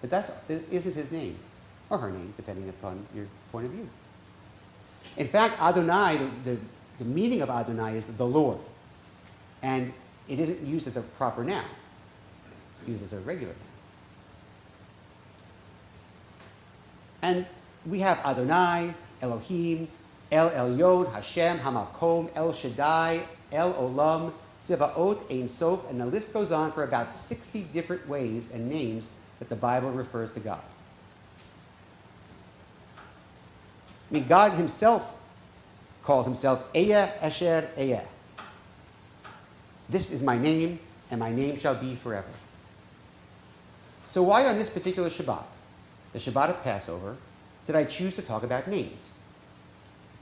But that isn't his name, or her name, depending upon your point of view. In fact, Adonai, the meaning of Adonai is the Lord. And it isn't used as a proper noun. It's used as a regular noun. And we have Adonai, Elohim, El Elyon, Hashem, Hamakom, El Shaddai, El Olam, Tzivaot, Ein Sof, and the list goes on for about 60 different ways and names that the Bible refers to God. God himself called himself Ehyeh Asher Ehyeh. This is my name, and my name shall be forever. So why on this particular Shabbat, the Shabbat of Passover, did I choose to talk about names?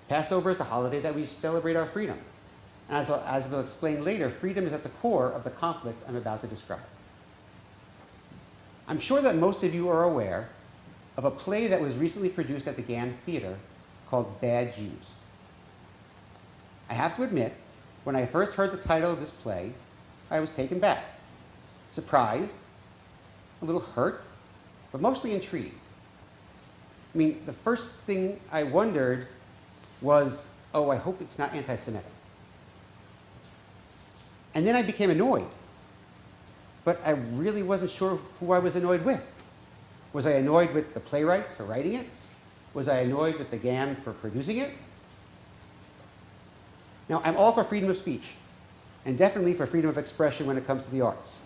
Passover is the holiday that we celebrate our freedom. And as we'll explain later, freedom is at the core of the conflict I'm about to describe. I'm sure that most of you are aware of a play that was recently produced at the GAM Theater called Bad Jews. I have to admit, when I first heard the title of this play, I was taken back, surprised, a little hurt, but mostly intrigued. The first thing I wondered was, I hope it's not anti-Semitic. And then I became annoyed. But I really wasn't sure who I was annoyed with. Was I annoyed with the playwright for writing it? Was I annoyed with the GAM for producing it? Now, I'm all for freedom of speech, and definitely for freedom of expression when it comes to the arts.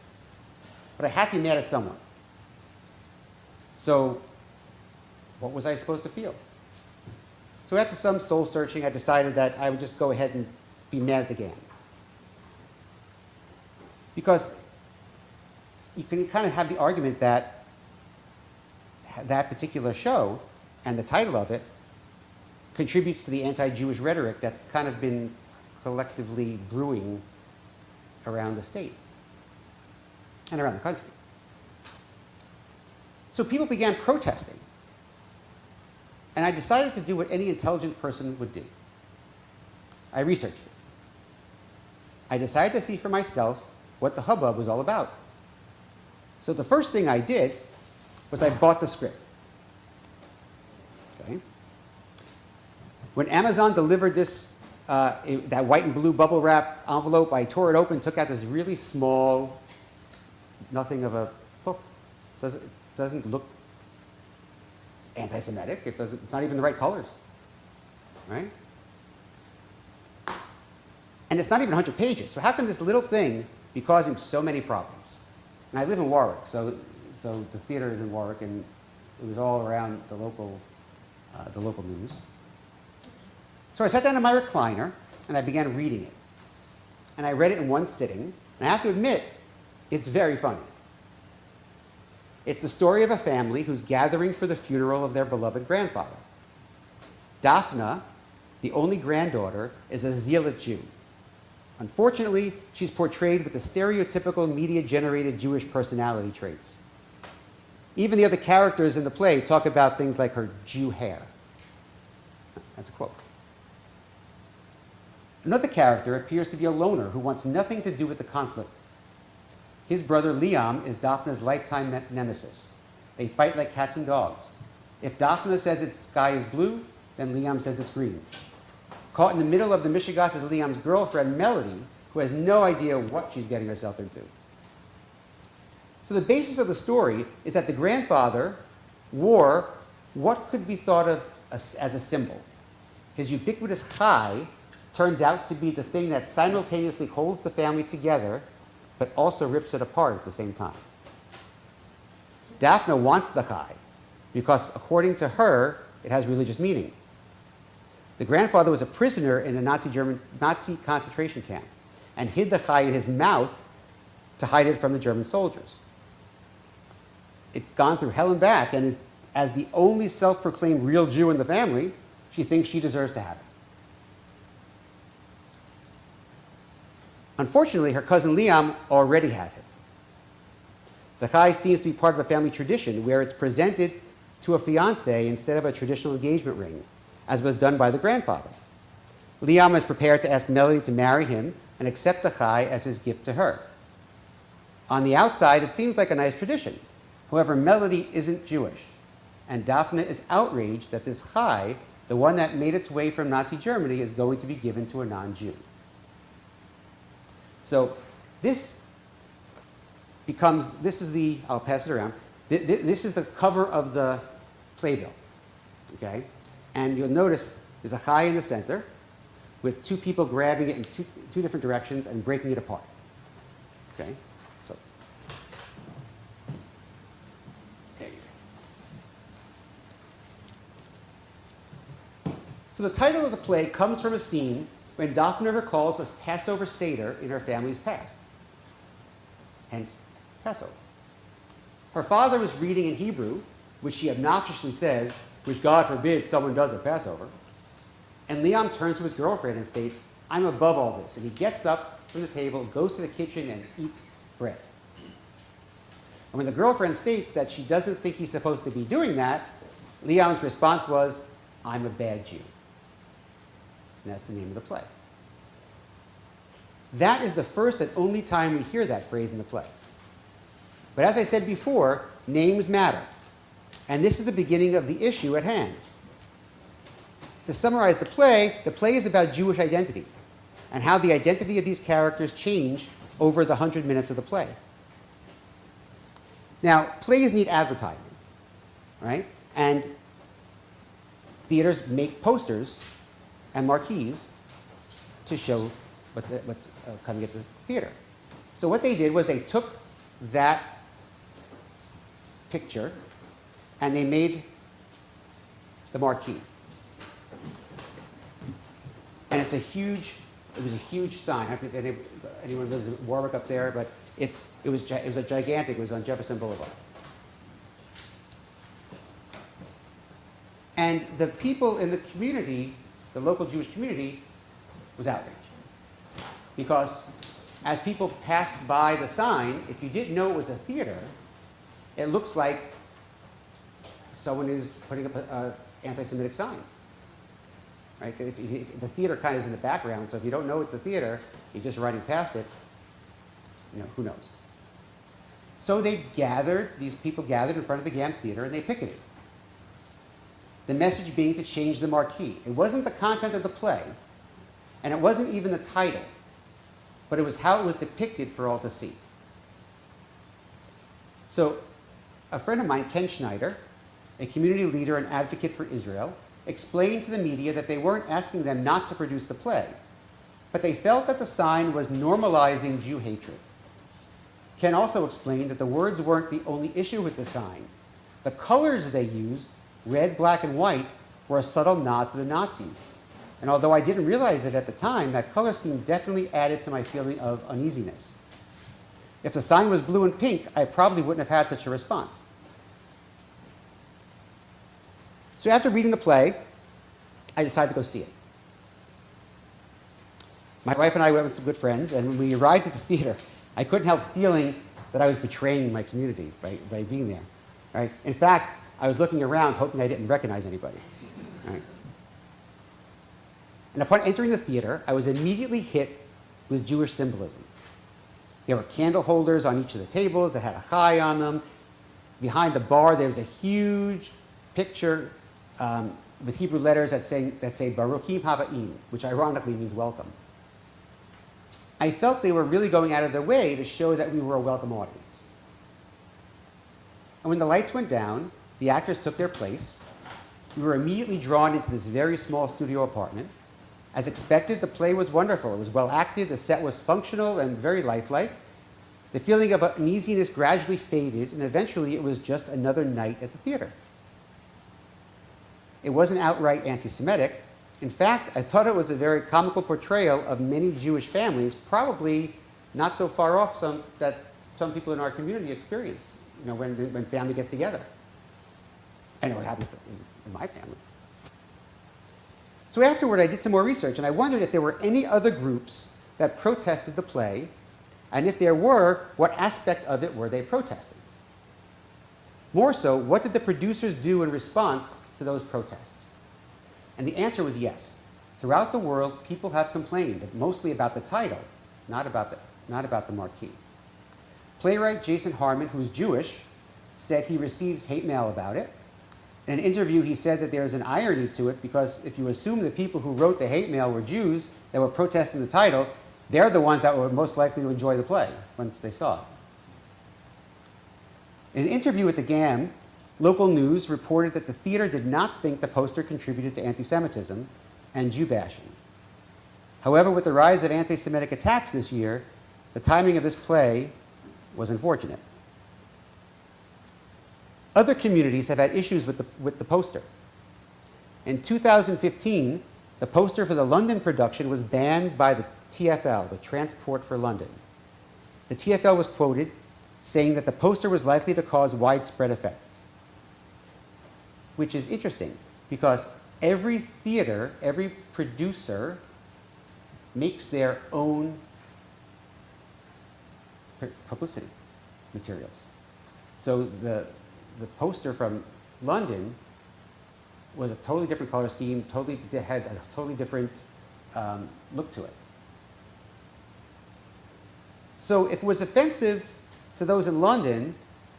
But I had to be mad at someone. So, what was I supposed to feel? So after some soul searching, I decided that I would just go ahead and be mad at the GAM. Because you can kind of have the argument that that particular show and the title of it contributes to the anti-Jewish rhetoric that's kind of been collectively brewing around the state and around the country. So people began protesting. And I decided to do what any intelligent person would do. I researched it. I decided to see for myself what the hubbub was all about. So the first thing I did was I bought the script. Okay? When Amazon delivered this, that white and blue bubble wrap envelope, I tore it open, took out this really small, nothing of a book. Doesn't look anti-Semitic. It's not even the right colors, right? And it's not even 100 pages. So how can this little thing be causing so many problems? And I live in Warwick, so the theater is in Warwick, and it was all around the local news. So I sat down in my recliner, and I began reading it. And I read it in one sitting, and I have to admit, it's very funny. It's the story of a family who's gathering for the funeral of their beloved grandfather. Daphne, the only granddaughter, is a zealot Jew. Unfortunately, she's portrayed with the stereotypical media-generated Jewish personality traits. Even the other characters in the play talk about things like her Jew hair. That's a quote. Another character appears to be a loner who wants nothing to do with the conflict. His brother Liam is Daphne's lifetime nemesis. They fight like cats and dogs. If Daphne says its sky is blue, then Liam says it's green. Caught in the middle of the mishigas is Liam's girlfriend, Melody, who has no idea what she's getting herself into. So the basis of the story is that the grandfather wore what could be thought of as a symbol. His ubiquitous chai turns out to be the thing that simultaneously holds the family together, but also rips it apart at the same time. Daphne wants the chai because, according to her, it has religious meaning. The grandfather was a prisoner in a Nazi concentration camp and hid the chai in his mouth to hide it from the German soldiers. It's gone through hell and back, and as the only self-proclaimed real Jew in the family, she thinks she deserves to have it. Unfortunately, her cousin Liam already has it. The chai seems to be part of a family tradition where it's presented to a fiancé instead of a traditional engagement ring, as was done by the grandfather. Liam is prepared to ask Melody to marry him and accept the chai as his gift to her. On the outside, it seems like a nice tradition. However, Melody isn't Jewish, and Daphne is outraged that this chai, the one that made its way from Nazi Germany, is going to be given to a non-Jew. So this is the, I'll pass it around, this is the cover of the playbill, okay? And you'll notice there's a chai in the center with two people grabbing it in two different directions and breaking it apart, okay? So the title of the play comes from a scene when Daphne recalls a Passover Seder in her family's past, hence Passover. Her father was reading in Hebrew, which she obnoxiously says, which God forbid someone does at Passover. And Liam turns to his girlfriend and states, I'm above all this. And he gets up from the table, goes to the kitchen, and eats bread. And when the girlfriend states that she doesn't think he's supposed to be doing that, Liam's response was, I'm a bad Jew. And that's the name of the play. That is the first and only time we hear that phrase in the play. But as I said before, names matter. And this is the beginning of the issue at hand. To summarize the play is about Jewish identity and how the identity of these characters change over the 100 minutes of the play. Now, plays need advertising, right? And theaters make posters and marquees to show what's coming at the theater. So what they did was they took that picture and they made the marquee. And it was a huge sign. I don't know if anyone lives in Warwick up there, but it was a gigantic. It was on Jefferson Boulevard. And the people in the community, the local Jewish community, was outraged. Because as people passed by the sign, if you didn't know it was a theater, it looks like someone is putting up an anti-Semitic sign. Right? If the theater kind of is in the background, so if you don't know it's a theater, you're just riding past it, who knows? So these people gathered in front of the Gam Theater and they picketed. the message being to change the marquee. It wasn't the content of the play, and it wasn't even the title, but it was how it was depicted for all to see. So a friend of mine, Ken Schneider, a community leader and advocate for Israel, explained to the media that they weren't asking them not to produce the play, but they felt that the sign was normalizing Jew hatred. Ken also explained that the words weren't the only issue with the sign. The colors they used, red, black, and white, were a subtle nod to the Nazis. And although I didn't realize it at the time, that color scheme definitely added to my feeling of uneasiness. If the sign was blue and pink, I probably wouldn't have had such a response. So after reading the play, I decided to go see it. My wife and I went with some good friends, and when we arrived at the theater, I couldn't help feeling that I was betraying my community by being there. Right? In fact, I was looking around hoping I didn't recognize anybody. Right? And upon entering the theater, I was immediately hit with Jewish symbolism. There were candle holders on each of the tables that had a chai on them. Behind the bar, there was a huge picture with Hebrew letters that say Baruchim Haba'im, which ironically means welcome. I felt they were really going out of their way to show that we were a welcome audience. And when the lights went down, the actors took their place. We were immediately drawn into this very small studio apartment. As expected, the play was wonderful. It was well acted, the set was functional and very lifelike. The feeling of uneasiness gradually faded, and eventually it was just another night at the theater. It wasn't outright anti-Semitic. In fact, I thought it was a very comical portrayal of many Jewish families, probably not so far off that some people in our community experience, when family gets together. I know it happens in my family. So afterward, I did some more research, and I wondered if there were any other groups that protested the play, and if there were, what aspect of it were they protesting? More so, what did the producers do in response to those protests? And the answer was yes. Throughout the world, people have complained, mostly about the title, not about the marquee. Playwright Jason Harmon, who's Jewish, said he receives hate mail about it. In an interview, he said that there's an irony to it because if you assume the people who wrote the hate mail were Jews that were protesting the title, they're the ones that were most likely to enjoy the play once they saw it. In an interview with the GAM, local news reported that the theater did not think the poster contributed to anti-Semitism and Jew bashing. However, with the rise of anti-Semitic attacks this year, the timing of this play was unfortunate. Other communities have had issues with the poster. In 2015, the poster for the London production was banned by the TfL, the Transport for London. The TfL was quoted saying that the poster was likely to cause widespread effects, which is interesting because every theater, every producer makes their own publicity materials. So the poster from London was a totally different color scheme, had a totally different look to it. So if it was offensive to those in London,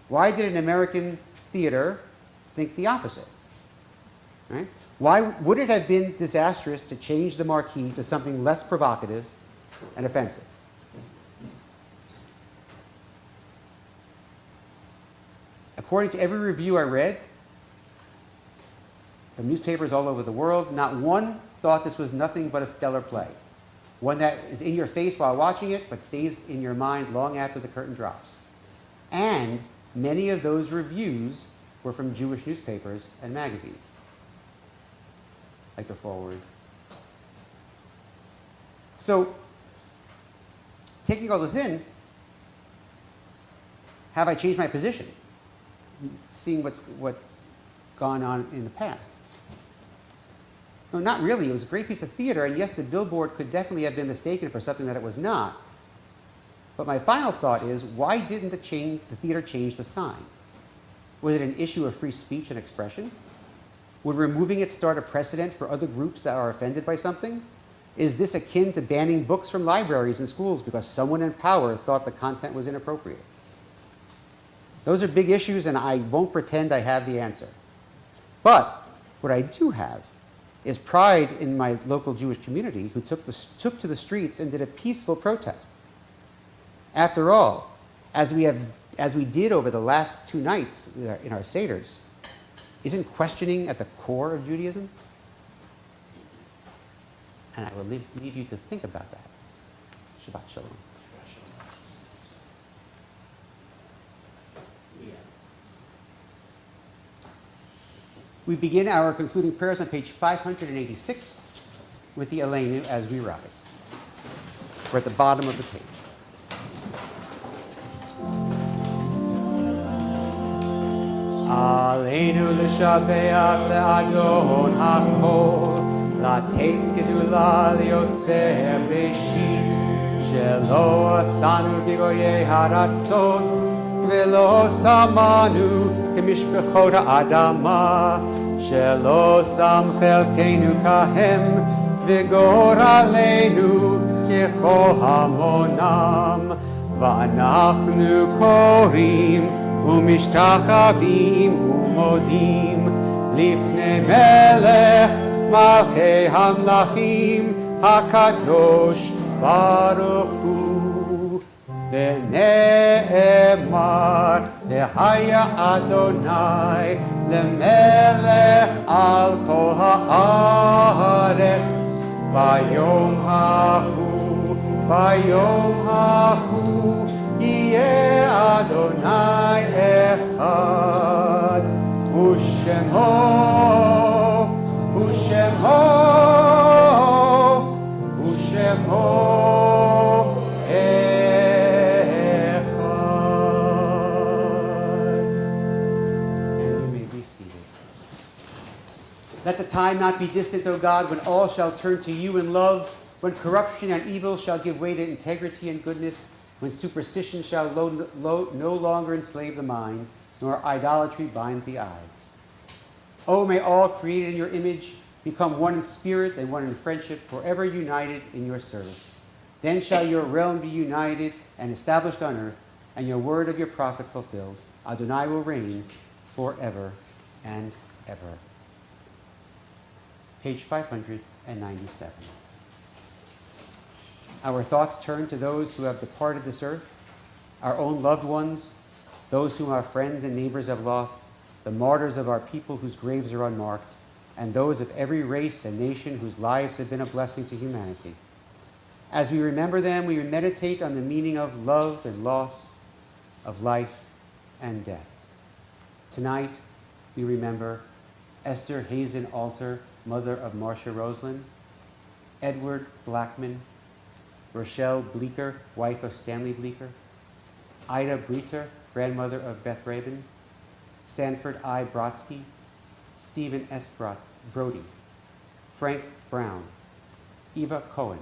why did an American theater think the opposite? Right? Why would it have been disastrous to change the marquee to something less provocative and offensive? According to every review I read, from newspapers all over the world, not one thought this was nothing but a stellar play. One that is in your face while watching it, but stays in your mind long after the curtain drops. And many of those reviews were from Jewish newspapers and magazines. Like the forward. So, taking all this in, have I changed my position? Seeing what's gone on in the past. No, not really. It was a great piece of theater, and yes, the billboard could definitely have been mistaken for something that it was not. But my final thought is, why didn't the theater change the sign? Was it an issue of free speech and expression? Would removing it start a precedent for other groups that are offended by something? Is this akin to banning books from libraries and schools because someone in power thought the content was inappropriate? Those are big issues, and I won't pretend I have the answer. But What I do have is pride in my local Jewish community who took to the streets and did a peaceful protest. After all, as we did over the last 2 nights in our Seders, isn't questioning at the core of Judaism? And I will leave you to think about that. Shabbat Shalom. We begin our concluding prayers on page 586 with the Aleinu as we rise. We're at the bottom of the page. Aleinu l'shabeach le'adon hakol, לתת גדולה ליוצר בראשית, שלא עשנו כגויי הארצות, ולא שמנו כמשפחות האדמה, שלא שם חלקנו כהם, וגורלנו ככל המונם, ואנחנו קוראים ומשתחווים ומודים לפני מלך מלכי המלכים הקדוש ברוך הוא. ונאמר והיה אדוני למלך על כל הארץ ביום ההוא יהיה אדוני אחד ושמו Let the time not be distant, O God, when all shall turn to you in love, when corruption and evil shall give way to integrity and goodness, when superstition shall no longer enslave the mind, nor idolatry bind the eye. Oh, may all created in your image become one in spirit and one in friendship, forever united in your service. Then shall your realm be united and established on earth, and your word of your prophet fulfilled. Adonai will reign forever and ever. Page 597. Our thoughts turn to those who have departed this earth, our own loved ones, those whom our friends and neighbors have lost, the martyrs of our people whose graves are unmarked, and those of every race and nation whose lives have been a blessing to humanity. As we remember them, we meditate on the meaning of love and loss, of life and death. Tonight, we remember Esther Hazen Alter, mother of Marcia Roseland, Edward Blackman, Rochelle Bleecker, wife of Stanley Bleecker, Ida Breiter, grandmother of Beth Rabin, Sanford I. Brodsky, Stephen S. Brody, Frank Brown, Eva Cohen,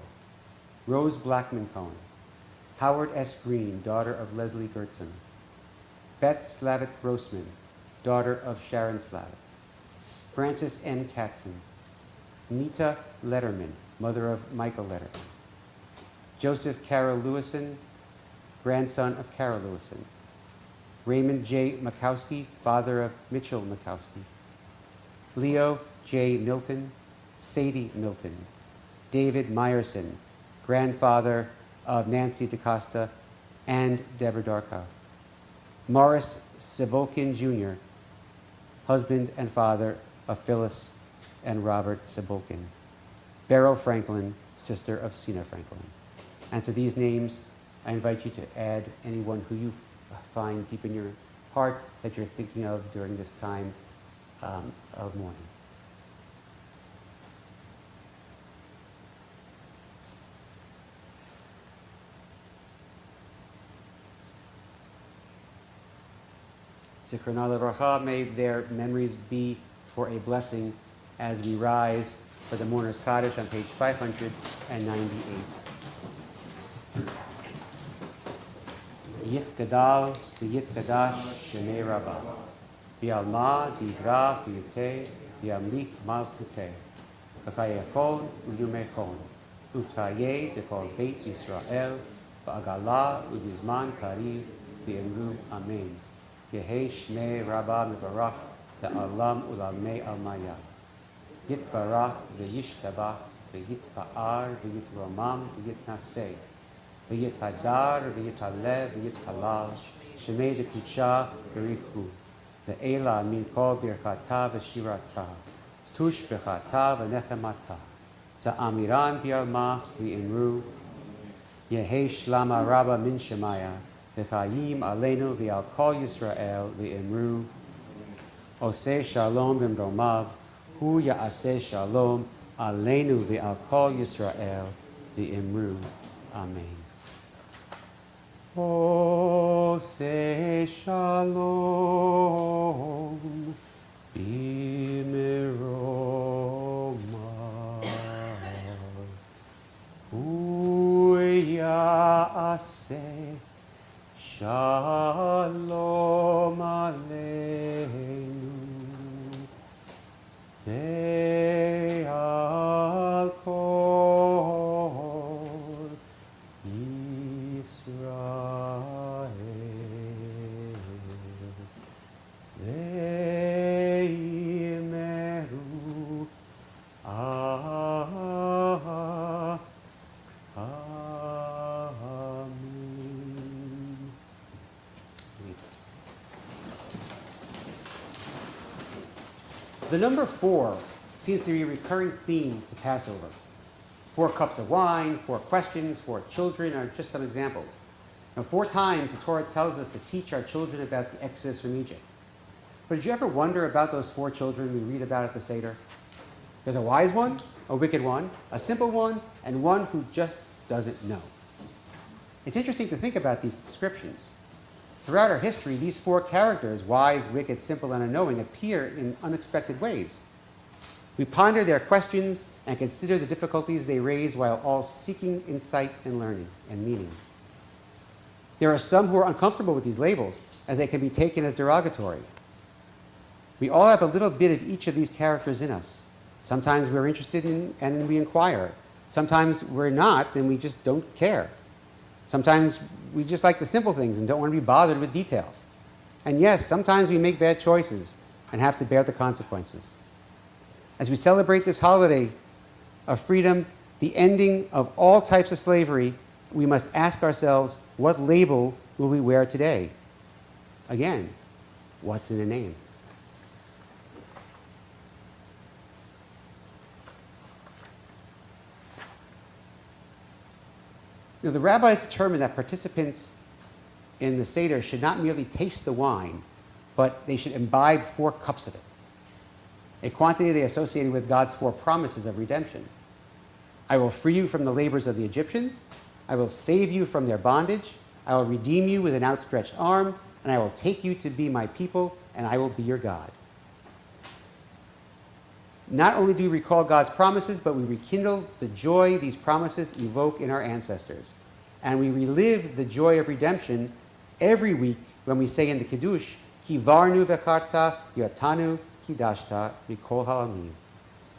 Rose Blackman Cohen, Howard S. Green, daughter of Leslie Gertzen, Beth Slavitt Grossman, daughter of Sharon Slavitt, Francis N. Katzen, Nita Letterman, mother of Michael Letterman, Joseph Carroll Lewison, grandson of Carol Lewison, Raymond J. Makowski, father of Mitchell Makowski, Leo J. Milton, Sadie Milton, David Meyerson, grandfather of Nancy DaCosta and Deborah Darkow, Morris Sibolkin Jr., husband and father of Phyllis and Robert Sibolkin, Beryl Franklin, sister of Sina Franklin. And to these names, I invite you to add anyone who you find deep in your heart that you're thinking of during this time of mourning. Zichronah Lebracha, may their memories be for a blessing as we rise for the Mourner's Kaddish on page 598. Yitgadal v'yitgadash Shnei Rabbah, v'alma divra v'yuteh, v'yamlik malchuteh, v'chayechon u'yumechon, u'chayeh v'kol Beit Yisrael, v'agala u'bizman kariv v'yemru Amen. Yehei Shnei Rabbah mevarach le'alam u'lalmei almaya. יתברך וישתבח ויתפאר ויתרומם ויתנשא ויתהדר ויתעלה ויתהלל שמי דקודשה בריחו ואלה מן כל ברכתה ושירתה תושבחתה ונחמתה דאמירן בעלמה ואמרו יהי שלמה רבה מן שמיה וחיים עלינו ועל כל ישראל ואמרו עושה שלום במרומיו הוא יעשה שלום עלינו ועל כל ישראל ואמרו אמן. עושה שלום במרומיו הוא יעשה שלום עלינו ועל כל ישראל ואמרו Amen. The number 4 seems to be a recurring theme to Passover. 4 cups of wine, 4 questions, 4 children are just some examples. Now, 4 times the Torah tells us to teach our children about the Exodus from Egypt. But did you ever wonder about those 4 children we read about at the Seder? There's a wise one, a wicked one, a simple one, and one who just doesn't know. It's interesting to think about these descriptions. Throughout our history, these 4 characters, wise, wicked, simple, and unknowing, appear in unexpected ways. We ponder their questions and consider the difficulties they raise while all seeking insight and learning and meaning. There are some who are uncomfortable with these labels, as they can be taken as derogatory. We all have a little bit of each of these characters in us. Sometimes we're interested in and we inquire. Sometimes we're not and we just don't care. Sometimes we just like the simple things and don't want to be bothered with details. And yes, sometimes we make bad choices and have to bear the consequences. As we celebrate this holiday of freedom, the ending of all types of slavery, we must ask ourselves, what label will we wear today? Again, what's in a name? The rabbis determined that participants in the Seder should not merely taste the wine, but they should imbibe 4 cups of it, a quantity they associated with God's 4 promises of redemption. I will free you from the labors of the Egyptians. I will save you from their bondage. I will redeem you with an outstretched arm, and I will take you to be my people, and I will be your God. Not only do we recall God's promises, but we rekindle the joy these promises evoke in our ancestors. And we relive the joy of redemption every week when we say in the Kiddush, Ki varnu v'charta yotanu kidashta mikol ha'amim.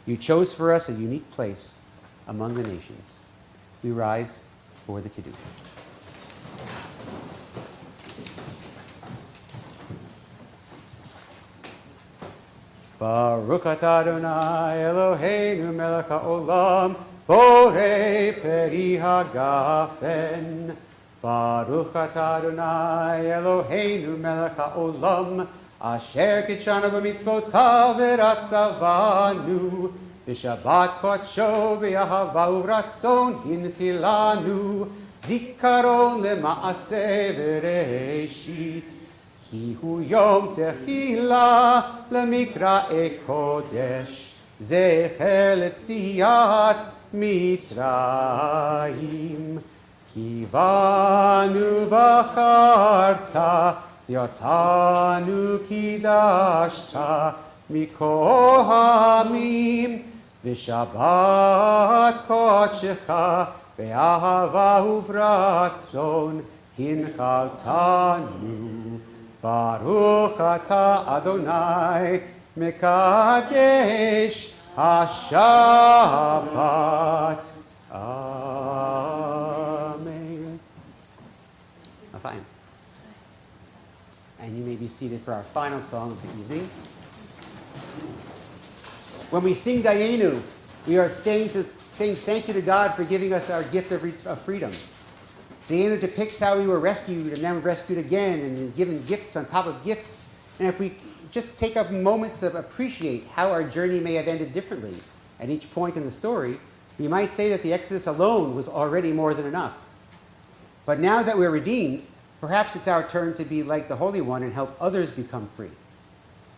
You chose for us a unique place among the nations. We rise for the Kiddush. Baruch atah Adonai Eloheinu melech haolam borei peri hagafen. Baruch atah Adonai Eloheinu melech haolam asher kitshanu b'mitzvotav v'ratzavanu b'shabbat kodsho v'yahava uvratzon hinchilanu zikaron lema'aseh v'reishit. Ki hu yom tehila lemikra kodesh zecher letziyat Mitzrayim. Ki vanu v'charta yotanu kidashta mikol ha'amim v'shabbat kodshecha ve'ahava uvratzon hinchaltanu. Baruch atah Adonai mekadesh haShabbat. Amen. Fine. And you may be seated for our final song of the evening. When we sing Dayenu, we are saying thank you to God for giving us our gift of freedom. Dayenu depicts how we were rescued and then rescued again and given gifts on top of gifts. And if we just take a moment to appreciate how our journey may have ended differently at each point in the story, we might say that the Exodus alone was already more than enough. But now that we're redeemed, perhaps it's our turn to be like the Holy One and help others become free.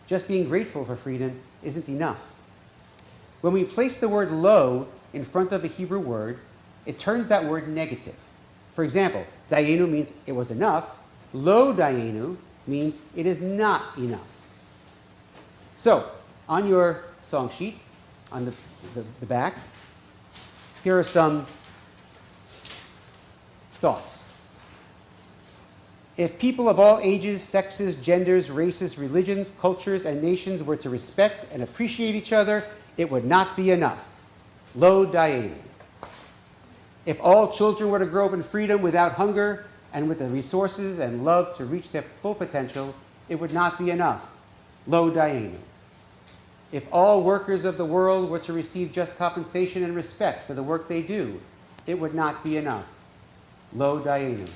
Just being grateful for freedom isn't enough. When we place the word lo in front of a Hebrew word, it turns that word negative. For example, Dayenu means it was enough. Lo Dayenu means it is not enough. So, on your song sheet, on the back, here are some thoughts. If people of all ages, sexes, genders, races, religions, cultures, and nations were to respect and appreciate each other, it would not be enough. Lo Dayenu. If all children were to grow up in freedom without hunger and with the resources and love to reach their full potential, it would not be enough. Lo Dayenu. If all workers of the world were to receive just compensation and respect for the work they do, it would not be enough. Lo Dayenu.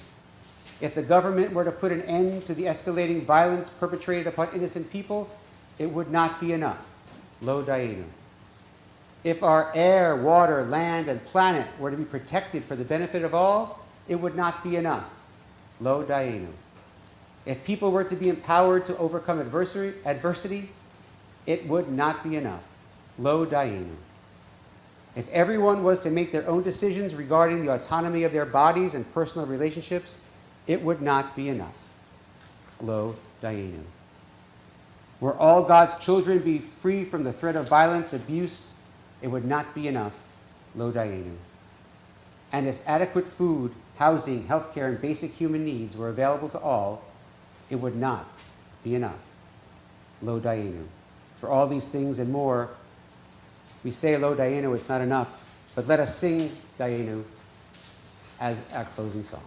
If the government were to put an end to the escalating violence perpetrated upon innocent people, it would not be enough. Lo Dayenu. If our air, water, land, and planet were to be protected for the benefit of all, it would not be enough. Lo Dayenu. If people were to be empowered to overcome adversity, it would not be enough. Lo Dayenu. If everyone was to make their own decisions regarding the autonomy of their bodies and personal relationships, it would not be enough. Lo Dayenu. Were all God's children be free from the threat of violence, abuse, it would not be enough. Lo Dayenu. And if adequate food, housing, healthcare, and basic human needs were available to all, it would not be enough. Lo Dayenu. For all these things and more, we say Lo Dayenu, it's not enough, but let us sing Dayenu as our closing song.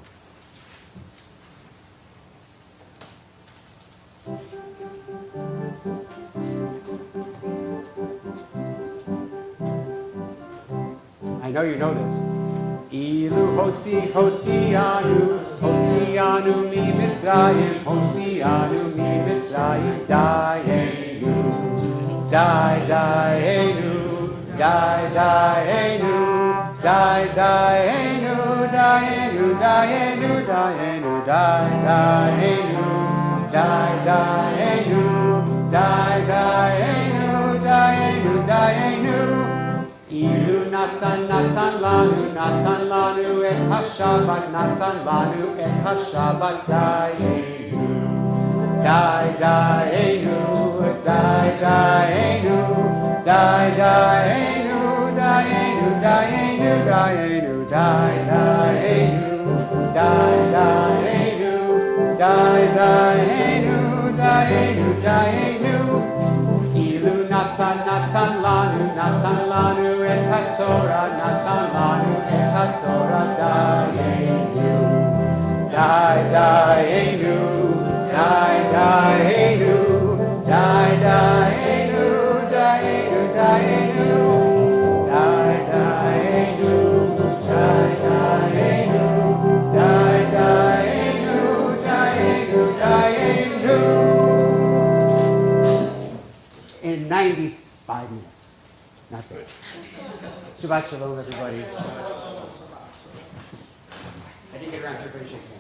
I know you know this. Ilu hotzianu mi Mitzrayim, hotzianu mi Mitzrayim, Dayenu, Dayenu, Dayenu, Dayenu, Dayenu, Dayenu, Dayenu, Dayenu, Dayenu, Dayenu, Dayenu, Dayenu. Ilu natan lanu et hashabat, natan lanu et hashabat, Dayenu, Dayenu, Dayenu, Dayenu, Dayenu, Dayenu, Dayenu, Dayenu, Dayenu, Dayenu, Dayenu. Ilu natan lanu et haTorah, natan lanu et haTorah, Dayenu, Dayenu, Dayenu, Dayenu, Dayenu, Dayenu, Dayenu, Dayenu, Dayenu, Dayenu, Dayenu. In 95 minutes. Not bad. Shabbat shalom, everybody. I didn't get around to everybody shaking.